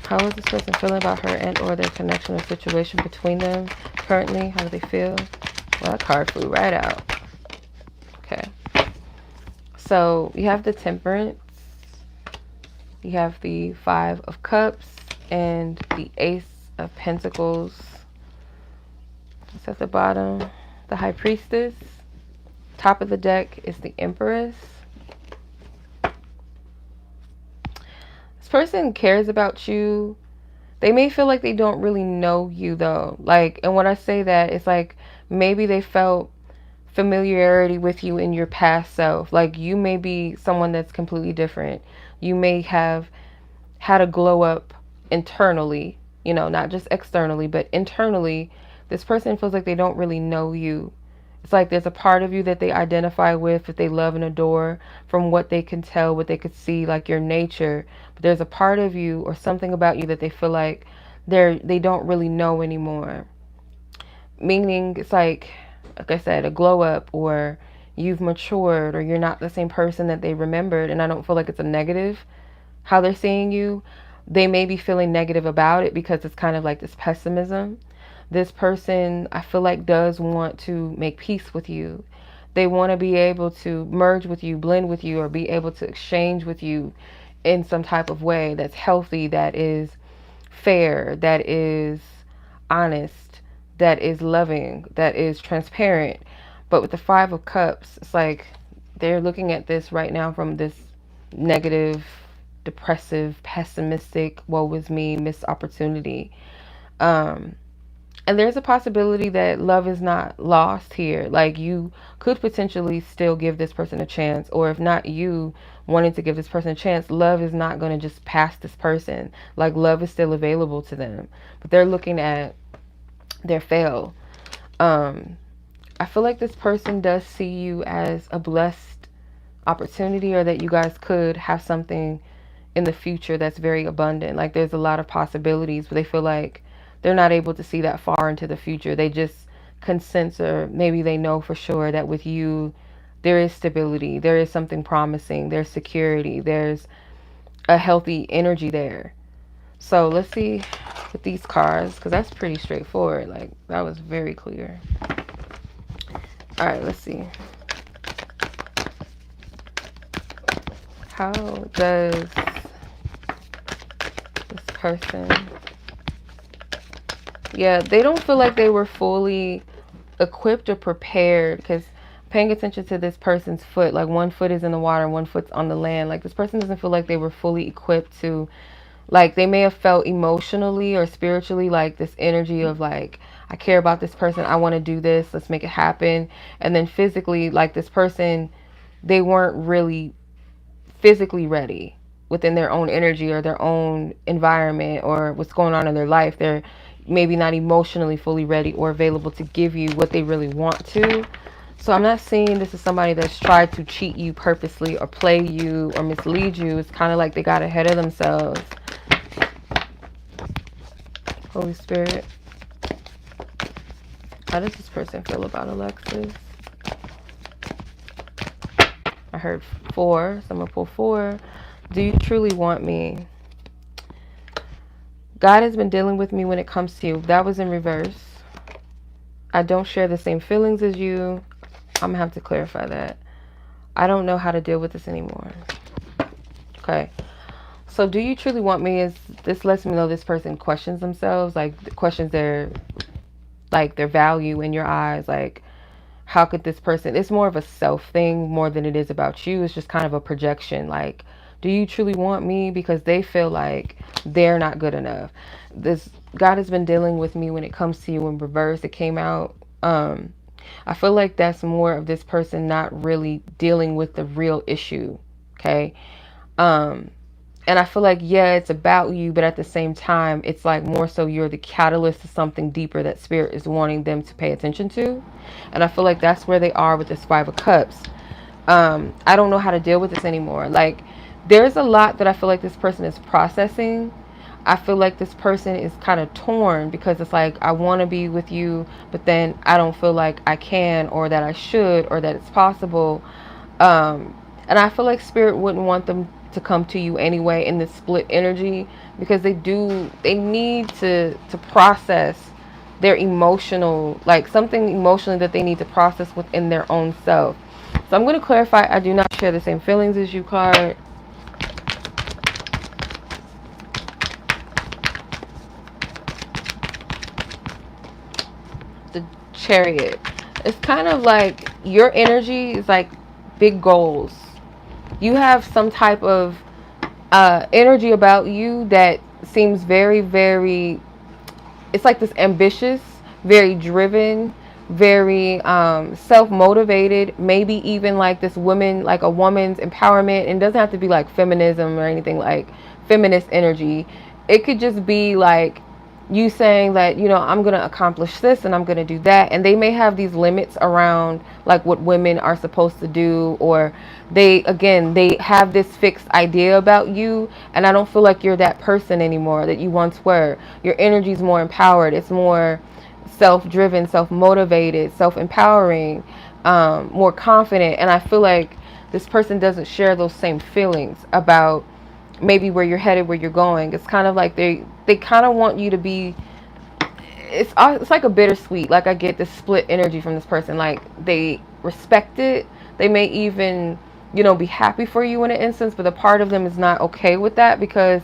How is this person feeling about her and or their connection or situation between them currently? How do they feel? Well, that card flew right out. Okay. So you have the Temperance. You have the Five of Cups and the Ace of Pentacles. It's at the bottom. The High Priestess. Top of the deck is the Empress. This person cares about you. They may feel like they don't really know you though. Like, and when I say that, it's like maybe they felt familiarity with you in your past self. Like you may be someone that's completely different. You may have had a glow up internally, you know, not just externally, but internally. This person feels like they don't really know you. It's like there's a part of you that they identify with, that they love and adore from what they can tell, what they could see, like your nature. But there's a part of you or something about you that they feel like they don't really know anymore. Meaning it's like I said, a glow up, or you've matured, or you're not the same person that they remembered. And I don't feel like it's a negative how they're seeing you. They may be feeling negative about it because it's kind of like this pessimism. This person, I feel like, does want to make peace with you. They want to be able to merge with you, blend with you, or be able to exchange with you in some type of way that's healthy, that is fair, that is honest, that is loving, that is transparent. But with the Five of Cups, it's like they're looking at this right now from this negative, depressive, pessimistic, woe is me, missed opportunity. And there's a possibility that love is not lost here. Like you could potentially still give this person a chance, or if not you wanting to give this person a chance, love is not going to just pass this person. Like love is still available to them, but they're looking at their fail. I feel like this person does see you as a blessed opportunity, or that you guys could have something in the future that's very abundant. Like there's a lot of possibilities, but they feel like they're not able to see that far into the future. They just can sense, or maybe they know for sure, that with you there is stability, there is something promising, there's security, there's a healthy energy there. So let's see with these cards, because that's pretty straightforward. Like that was very clear. All right, let's see. How does this person... Yeah, they don't feel like they were fully equipped or prepared, because paying attention to this person's foot, like one foot is in the water, one foot's on the land. Like this person doesn't feel like they were fully equipped to Like they may have felt emotionally or spiritually like this energy of like, I care about this person, I want to do this, let's make it happen. And then physically, like this person, they weren't really physically ready within their own energy or their own environment or what's going on in their life. They're maybe not emotionally fully ready or available to give you what they really want to. So I'm not seeing this as somebody that's tried to cheat you purposely or play you or mislead you. It's kind of like they got ahead of themselves. Holy Spirit, how does this person feel about Alexis? I heard 4, so I'm going to pull 4. Do you truly want me? God has been dealing with me when it comes to you. That was in reverse. I don't share the same feelings as you. I'm going to have to clarify that. I don't know how to deal with this anymore. Okay. So do you truly want me? Is this lets me know this person questions themselves, like questions their value in your eyes. Like, how could this person, it's more of a self thing more than it is about you. It's just kind of a projection. Like, do you truly want me? Because they feel like they're not good enough. This God has been dealing with me when it comes to you in reverse. It came out. I feel like that's more of this person not really dealing with the real issue. Okay. And I feel like, yeah, it's about you, but at the same time, it's like more so you're the catalyst to something deeper that Spirit is wanting them to pay attention to. And I feel like that's where they are with this 5 of Cups. I don't know how to deal with this anymore. Like, there's a lot that I feel like this person is processing. I feel like this person is kind of torn because it's like, I want to be with you, but then I don't feel like I can, or that I should, or that it's possible. And I feel like Spirit wouldn't want them to come to you anyway in this split energy, because they need to process their emotional, like something emotionally that they need to process within their own self. So I'm going to clarify, I do not share the same feelings as you, card. The Chariot. It's kind of like your energy is like big goals. You have some type of energy about you that seems very, very, it's like this ambitious, very driven, very self-motivated, maybe even like this woman, like a woman's empowerment. And it doesn't have to be like feminism or anything like feminist energy. It could just be like you saying that, you know, I'm going to accomplish this and I'm going to do that. And they may have these limits around like what women are supposed to do, or they have this fixed idea about you. And I don't feel like you're that person anymore that you once were. Your energy is more empowered. It's more self-driven, self-motivated, self-empowering, more confident. And I feel like this person doesn't share those same feelings about maybe where you're headed, where you're going. It's kind of like they kind of want you to be, it's like a bittersweet. Like, I get this split energy from this person. Like, they respect it. They may even, you know, be happy for you in an instance, but a part of them is not okay with that because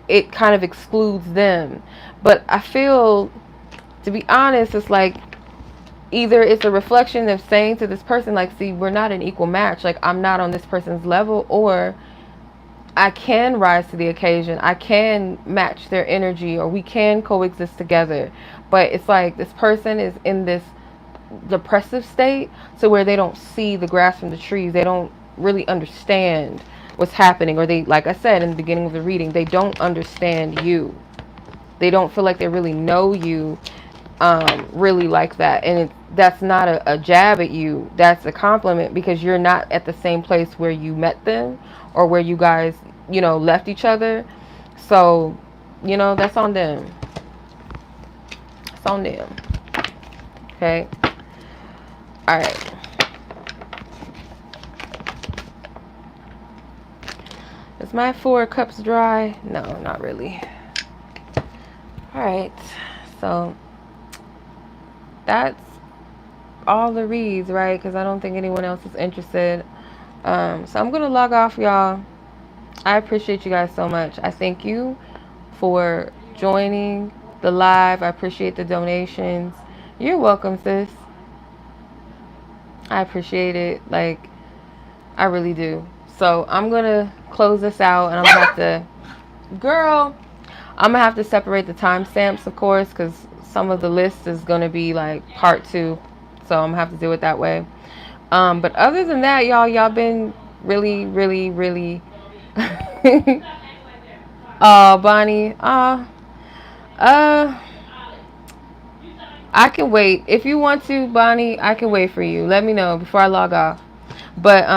it kind of excludes them. But I feel, to be honest, it's like either it's a reflection of saying to this person, like, see, we're not an equal match. Like, I'm not on this person's level, or I can rise to the occasion. I can match their energy, or we can coexist together. But it's like this person is in this depressive state, so where they don't see the grass from the trees. They don't really understand what's happening, or they, like I said in the beginning of the reading, they don't understand you. They don't feel like they really know you really like that. And that's not a jab at you. That's a compliment, because you're not at the same place where you met them or where you guys, you know, left each other. So, you know, that's on them. It's on them. Okay. All right. Is my 4 of Cups dry? No, not really. All right. So that's all the reads, right? Because I don't think anyone else is interested. So I'm going to log off, y'all. I appreciate you guys so much. I thank you for joining the live. I appreciate the donations. You're welcome, sis. I appreciate it. Like, I really do. So I'm going to close this out, and I'm going to have to Girl, I'm gonna have to separate the timestamps, of course, because some of the list is gonna be like part 2, so I'm gonna have to do it that way. But other than that, y'all been really, really, really. Bonnie. Uh, I can wait if you want to, Bonnie. I can wait for you. Let me know before I log off. But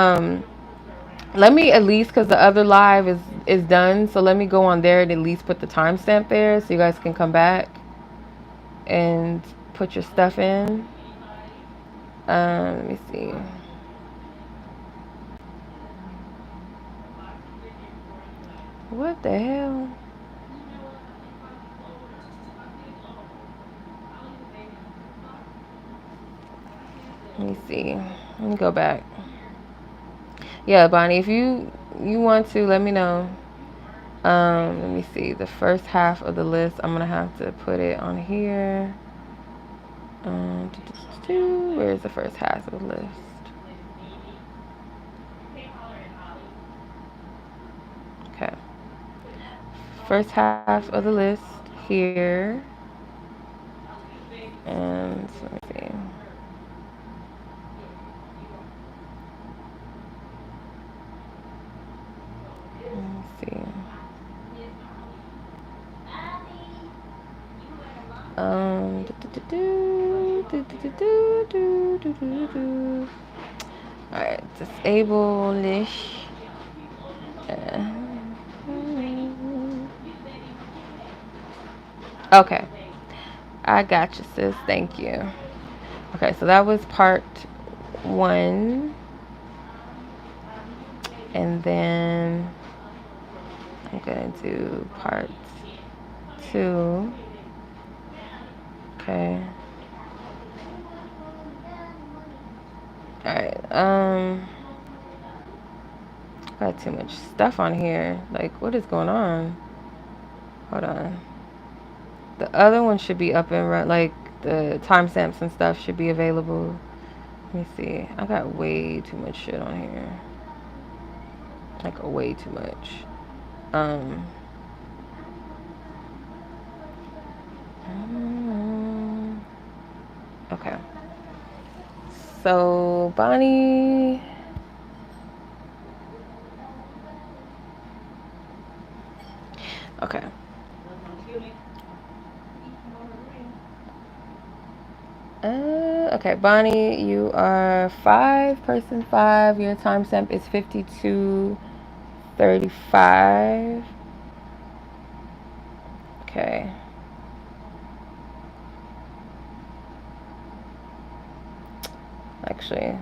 let me at least, because the other live is done, so let me go on there and at least put the timestamp there so you guys can come back and put your stuff in. Let me see. What the hell? Let me see. Let me go back. Yeah, Bonnie, if you want to, let me know. Let me see. The first half of the list, I'm gonna have to put it on here. Where's the first half of the list? Okay. First half of the list here. And let me see. Alright, disable-ish. Okay. I got you, sis. Thank you. Okay, so that was part 1. And then I'm going to do part 2. Okay. Alright, got too much stuff on here. Like, what is going on? Hold on. The other one should be up and run. Like, the timestamps and stuff should be available. Let me see. I got way too much shit on here. Like, way too much. Okay. So, Bonnie. Okay. Okay, Bonnie, you are 5, person 5. Your timestamp is 52:35. Okay. Actually,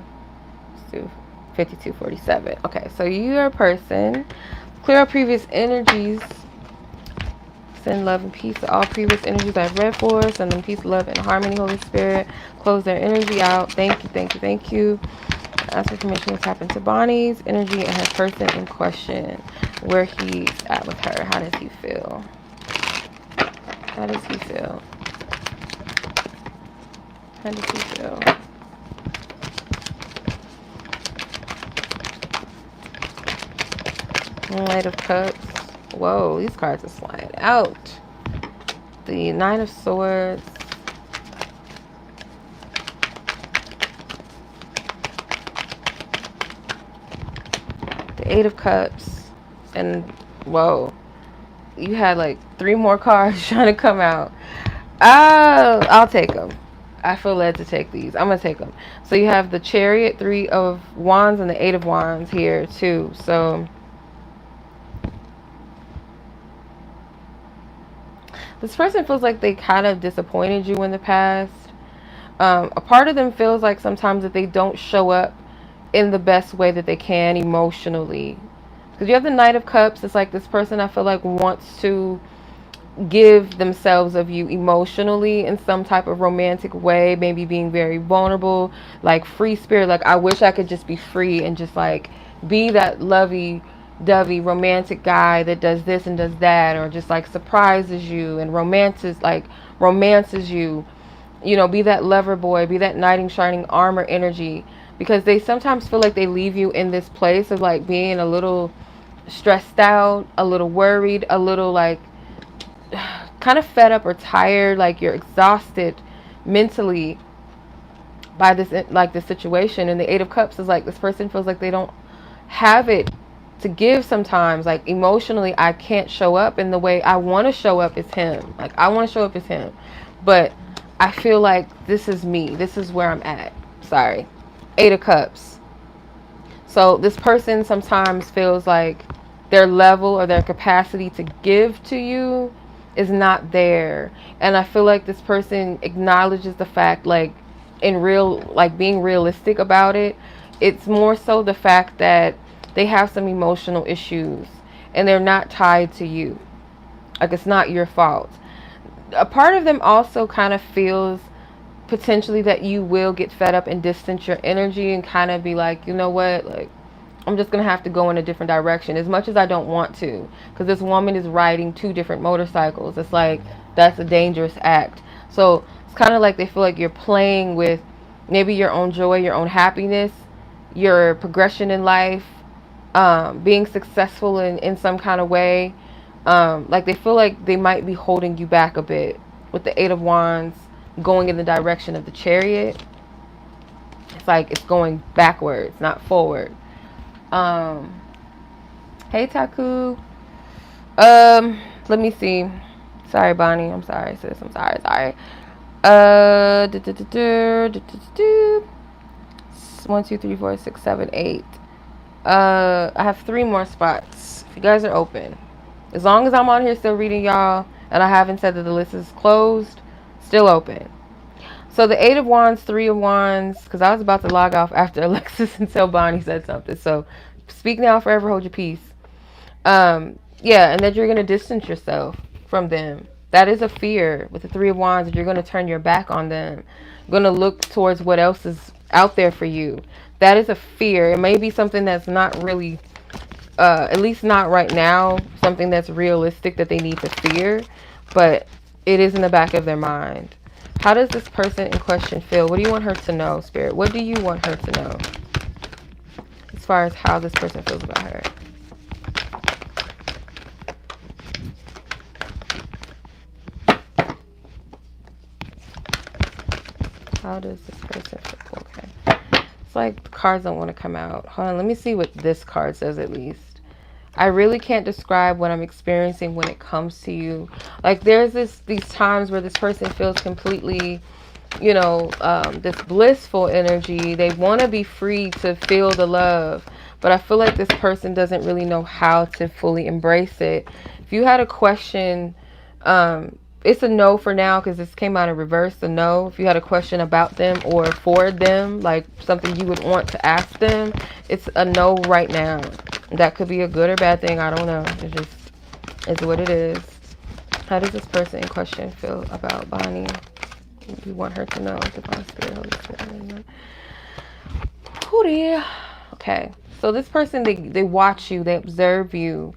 let's do 52:47. Okay, so you're a person. Clear out previous energies. Send love and peace to all previous energies I've read for. Send them peace, love, and harmony, Holy Spirit. Close their energy out. Thank you, thank you, thank you. Ask for permission to tap into Bonnie's energy and her person in question. Where he's at with her. How does he feel? How does he feel? How does he feel? Knight of Cups. Whoa, these cards are sliding out. The Nine of Swords. The Eight of Cups. And, whoa. You had like 3 more cards trying to come out. Oh, I'll take them. I feel led to take these. I'm going to take them. So you have the Chariot, 3 of Wands, and the 8 of Wands here too. So this person feels like they kind of disappointed you in the past. A part of them feels like sometimes that they don't show up in the best way that they can emotionally. Because you have the Knight of Cups. It's like this person I feel like wants to give themselves of you emotionally in some type of romantic way. Maybe being very vulnerable. Like free spirit. Like I wish I could just be free and just like be that lovey-dovey romantic guy that does this and does that, or just like surprises you and romances you, you know, be that lover boy, be that knight in shining armor energy, because they sometimes feel like they leave you in this place of like being a little stressed out, a little worried, a little like kind of fed up or tired, like you're exhausted mentally by this, like this situation. And the Eight of Cups is like this person feels like they don't have it to give sometimes. Like emotionally, I can't show up in the way I want to show up as him. Like I want to show up as him, but I feel like this is me. This is where I'm at. Sorry. Eight of Cups. So this person sometimes feels like their level or their capacity to give to you is not there. And I feel like this person acknowledges the fact, like in real, like being realistic about it. It's more so the fact that they have some emotional issues and they're not tied to you. Like it's not your fault. A part of them also kind of feels potentially that you will get fed up and distance your energy and kind of be like, you know what, like I'm just gonna have to go in a different direction, as much as I don't want to, because this woman is riding 2 different motorcycles. It's like that's a dangerous act. So it's kind of like they feel like you're playing with maybe your own joy, your own happiness, your progression in life, being successful in some kind of way. Like they feel like they might be holding you back a bit with the Eight of Wands going in the direction of the Chariot. It's like it's going backwards, not forward. Hey Taku. Let me see. Sorry, Bonnie. I'm sorry, sis. I'm sorry. 1, 2, 3, 4, 6, 7, 8. I have 3 more spots. If you guys are open, as long as I'm on here still reading y'all, and I haven't said that the list is closed, still open. So the 8 of Wands, 3 of Wands, because I was about to log off after Alexis until Bonnie said something. So speak now, forever hold your peace. Yeah, and that you're going to distance yourself from them. That is a fear with the 3 of Wands, that you're going to turn your back on them. Going to look towards what else is out there for you. That is a fear. It may be something that's not really, at least not right now, something that's realistic that they need to fear, but it is in the back of their mind. How does this person in question feel? What do you want her to know, Spirit? What do you want her to know as far as how this person feels about her? How does this person feel? Okay. It's like the cards don't want to come out. Hold on. Let me see what this card says at least. I really can't describe what I'm experiencing when it comes to you. Like there's these times where this person feels completely, you know, this blissful energy. They want to be free to feel the love, but I feel like this person doesn't really know how to fully embrace it. If you had a question, it's a no for now because this came out in reverse, a no. If you had a question about them or for them, like something you would want to ask them, it's a no right now. That could be a good or bad thing. I don't know. It just is what it is. How does this person in question feel about Bonnie? You want her to know. Divine Spirit, Holy Spirit. Hootie. Okay. So this person, they watch you. They observe you.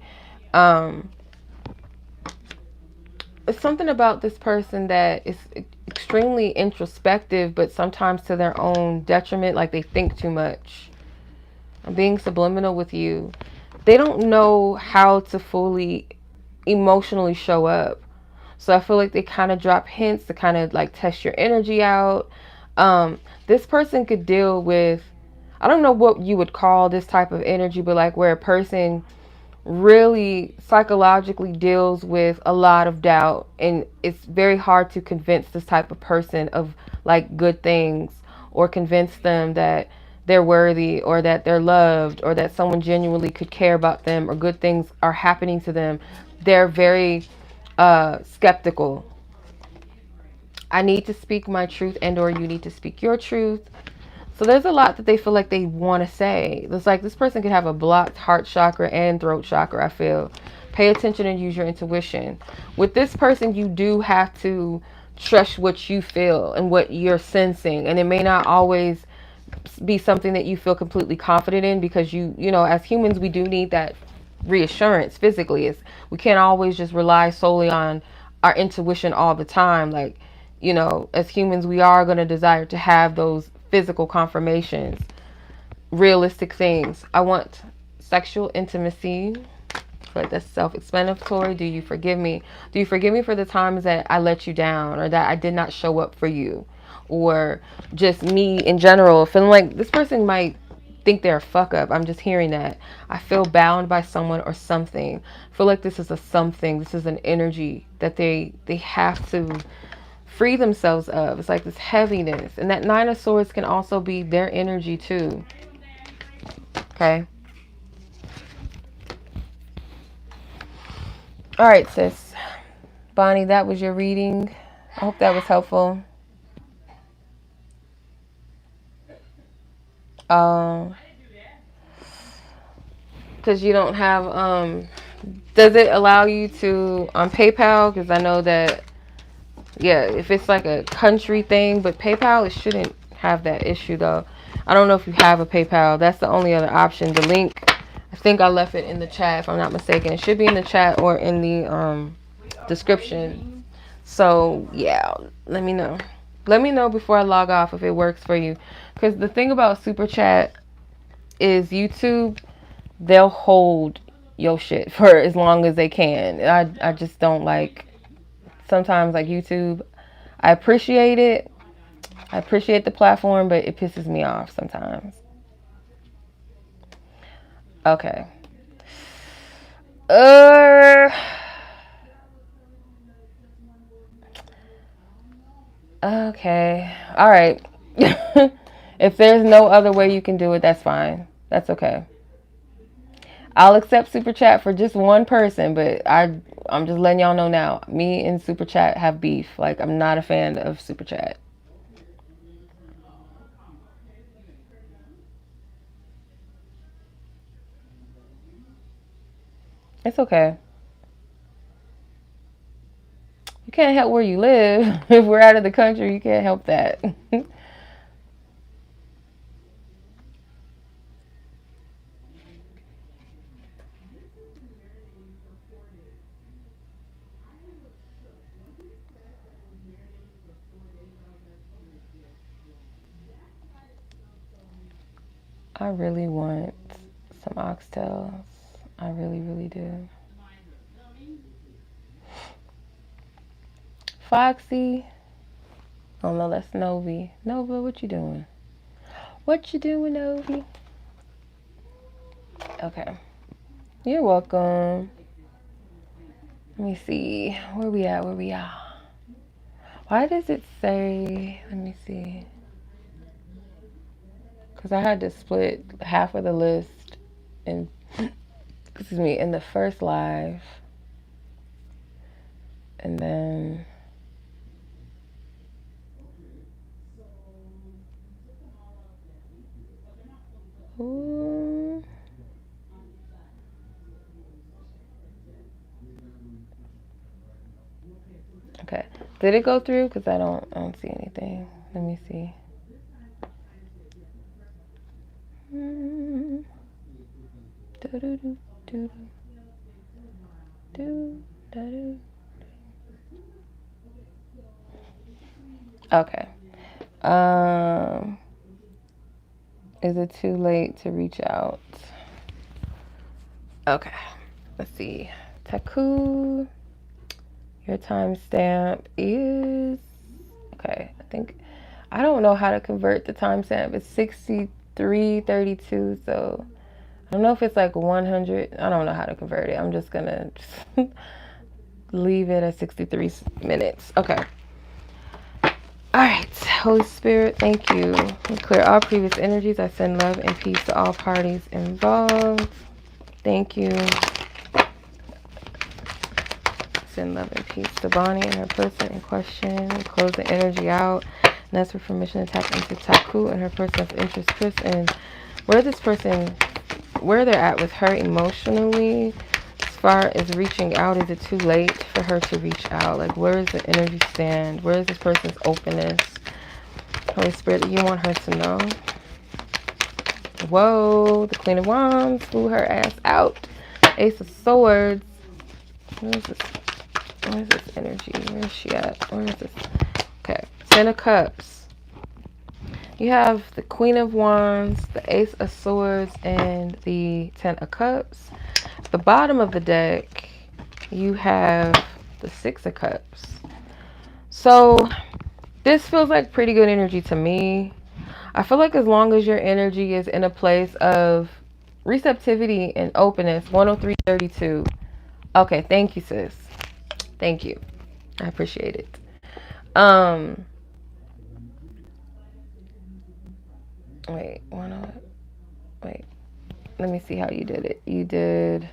It's something about this person that is extremely introspective, but sometimes to their own detriment. Like they think too much. I'm being subliminal with you. They don't know how to fully emotionally show up. So I feel like they kind of drop hints to kind of like test your energy out. This person could deal with, I don't know what you would call this type of energy, but like where a person really psychologically deals with a lot of doubt, and it's very hard to convince this type of person of like good things, or convince them that they're worthy, or that they're loved, or that someone genuinely could care about them, or good things are happening to them. They're very skeptical. I need to speak my truth, and or you need to speak your truth. So there's a lot that they feel like they want to say. It's like this person could have a blocked heart chakra and throat chakra, I feel. Pay attention and use your intuition. With this person, you do have to trust what you feel and what you're sensing. And it may not always be something that you feel completely confident in, because you know, as humans, we do need that reassurance physically. We can't always just rely solely on our intuition all the time. Like, you know, as humans, we are going to desire to have those physical confirmations, realistic things. I want sexual intimacy. feel like that's self-explanatory. Do you forgive me? Do you forgive me for the times that I let you down, or that I did not show up for you, or just me in general feeling like this person might think they're a fuck up. I'm just hearing that. I feel bound by someone or something. I feel like this is a something. This is an energy that they have to free themselves of. It's like this heaviness. And that Nine of Swords can also be their energy too. Okay. All right, sis. Bonnie, that was your reading. I hope that was helpful. Because you don't have, does it allow you to, on PayPal? Because I know that, yeah, if it's like a country thing, but PayPal, it shouldn't have that issue though. I don't know if you have a PayPal. That's the only other option. The link, I think I left it in the chat if I'm not mistaken. It should be in the chat or in the description. So yeah, let me know. Let me know before I log off if it works for you. Because the thing about Super Chat is YouTube, they'll hold your shit for as long as they can. I just don't like, sometimes like YouTube, I appreciate it. I appreciate the platform, but it pisses me off sometimes. Okay. Okay. All right. If there's no other way you can do it, that's fine. That's okay. I'll accept Super Chat for just one person, but I'm just letting y'all know now. Me and Super Chat have beef. Like, I'm not a fan of Super Chat. It's okay. You can't help where you live. If we're out of the country, you can't help that. I really want some oxtails. I really, really do. Foxy. Oh no, that's Novi. Nova, what you doing? What you doing, Novi? Okay. You're welcome. Let me see. Where we at? Where we at? Why does it say? Let me see. Because I had to split half of the list in, excuse me, in the first live. And then ooh. Okay. Did it go through? Because I don't see anything. Let me see. Okay. Is it too late to reach out? Okay. Let's see. Taku, your timestamp is, okay, I think, I don't know how to convert the timestamp. It's 63:32, so I don't know if it's like 100. I don't know how to convert it. I'm just gonna leave it at 63 minutes. Okay. All right, Holy Spirit, thank you. We clear all previous energies. I send love and peace to all parties involved. Thank you. Send love and peace to Bonnie and her person in question. Close the energy out. And that's for permission to tap into Taku and her person's interest, Chris, and where this person, where they're at with her emotionally. As far as reaching out, is it too late for her to reach out? Like, where is the energy stand? Where is this person's openness? Holy Spirit, you want her to know. Whoa, the Queen of Wands flew her ass out. Ace of Swords. Where is this? Where is this energy? Where is she at? Where is this? Okay, Ten of Cups. You have the Queen of Wands, the Ace of Swords, and the Ten of Cups. the bottom of the deck, you have the Six of Cups. So this feels like pretty good energy to me. I feel like as long as your energy is in a place of receptivity and openness, 103.32. Okay, thank you, sis. Thank you. I appreciate it. Wait, wait. Let me see how you did it. You did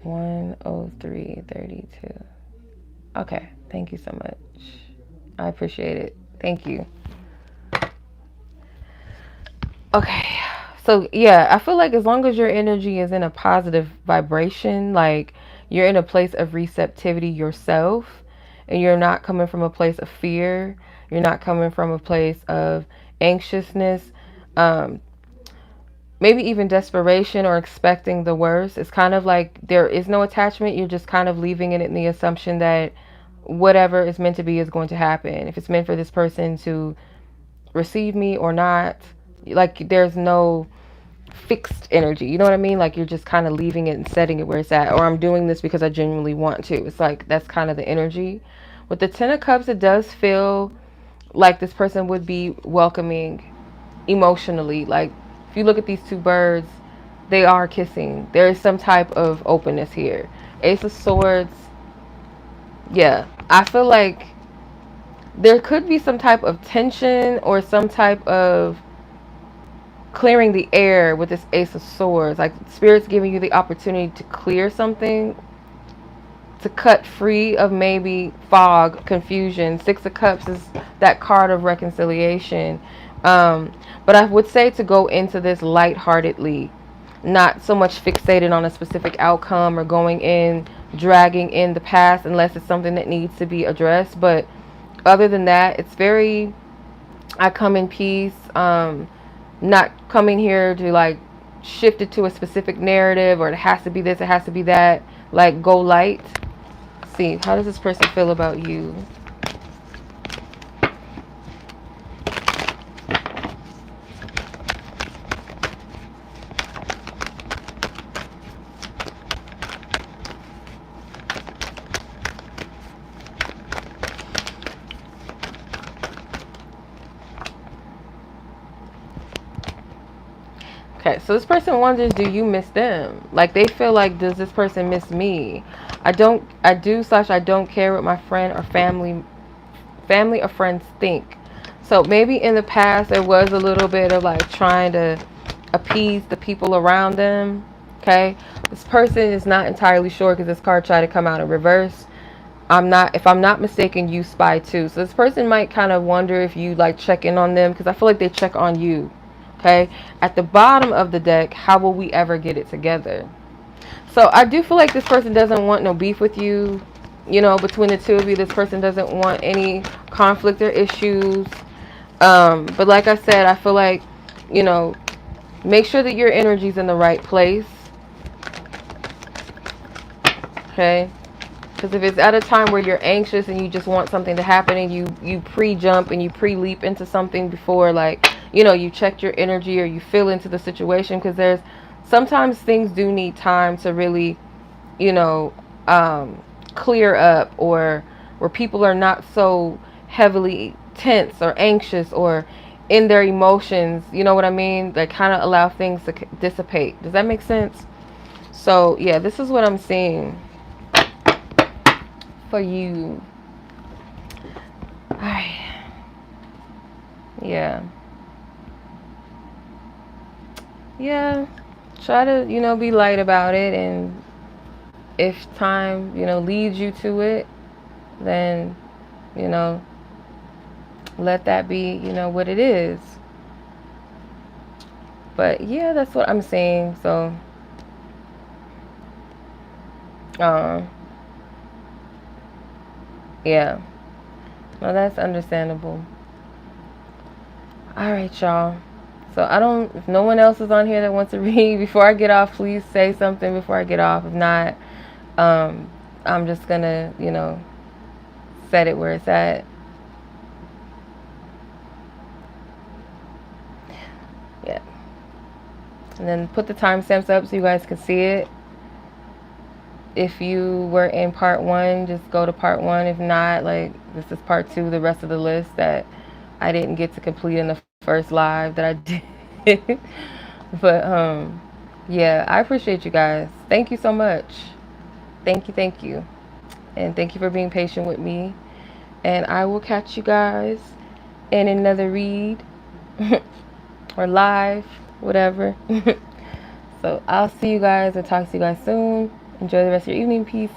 103.32. Okay, thank you so much. I appreciate it. Thank you. Okay, so yeah, I feel like as long as your energy is in a positive vibration, like you're in a place of receptivity yourself, and you're not coming from a place of fear, you're not coming from a place of anxiousness, maybe even desperation or expecting the worst. It's kind of like there is no attachment. You're just kind of leaving it in the assumption that whatever is meant to be is going to happen. If it's meant for this person to receive me or not, like there's no fixed energy. You know what I mean? Like you're just kind of leaving it and setting it where it's at. Or I'm doing this because I genuinely want to. It's like that's kind of the energy. With the Ten of Cups, it does feel like this person would be welcoming emotionally. Like if you look at these two birds, they are kissing. There is some type of openness here. Ace of Swords. Yeah, I feel like there could be some type of tension or some type of clearing the air with this Ace of Swords. Like Spirit's giving you the opportunity to clear something, to cut free of maybe fog, confusion. Six of Cups is that card of reconciliation. But I would say to go into this lightheartedly, not so much fixated on a specific outcome or going in, dragging in the past unless it's something that needs to be addressed. But other than that, it's very, I come in peace, not coming here to like shift it to a specific narrative or it has to be this, it has to be that. Like go light. See, how does this person feel about you? Okay, so this person wonders, do you miss them? Like they feel like, does this person miss me? I don't care what my friend or family or friends think. So maybe in the past there was a little bit of like trying to appease the people around them. Okay, this person is not entirely sure because this card tried to come out in reverse. If I'm not mistaken, you spy too. So this person might kind of wonder if you like check in on them because I feel like they check on you. Okay, at the bottom of the deck, how will we ever get it together? So I do feel like this person doesn't want no beef with you. You know, between the two of you, this person doesn't want any conflict or issues. But like I said, I feel like, you know, make sure that your energy's in the right place. Okay? Because if it's at a time where you're anxious and you just want something to happen and you pre-jump and you pre-leap into something before, like, you know, you checked your energy or you feel into the situation, because there's sometimes things do need time to really, you know, clear up, or where people are not so heavily tense or anxious or in their emotions, you know what I mean? They kind of allow things to dissipate. Does that make sense? So yeah, this is what I'm seeing for you. All right. Yeah. Yeah. Try to, you know, be light about it, and if time, you know, leads you to it, then, you know, let that be, you know, what it is. But yeah, that's what I'm saying. So yeah, well, that's understandable. All right, y'all. So if no one else is on here that wants to read before I get off, please say something before I get off. If not, I'm just gonna, you know, set it where it's at. Yeah. And then put the timestamps up so you guys can see it. if you were in part 1, just go to part 1. If not, like, this is part 2, the rest of the list that I didn't get to complete in the first live that I did. But yeah, I appreciate you guys. Thank you so much. Thank you. And thank you for being patient with me. And I will catch you guys in another read or live, whatever. So I'll see you guys and talk to you guys soon. Enjoy the rest of your evening. Peace.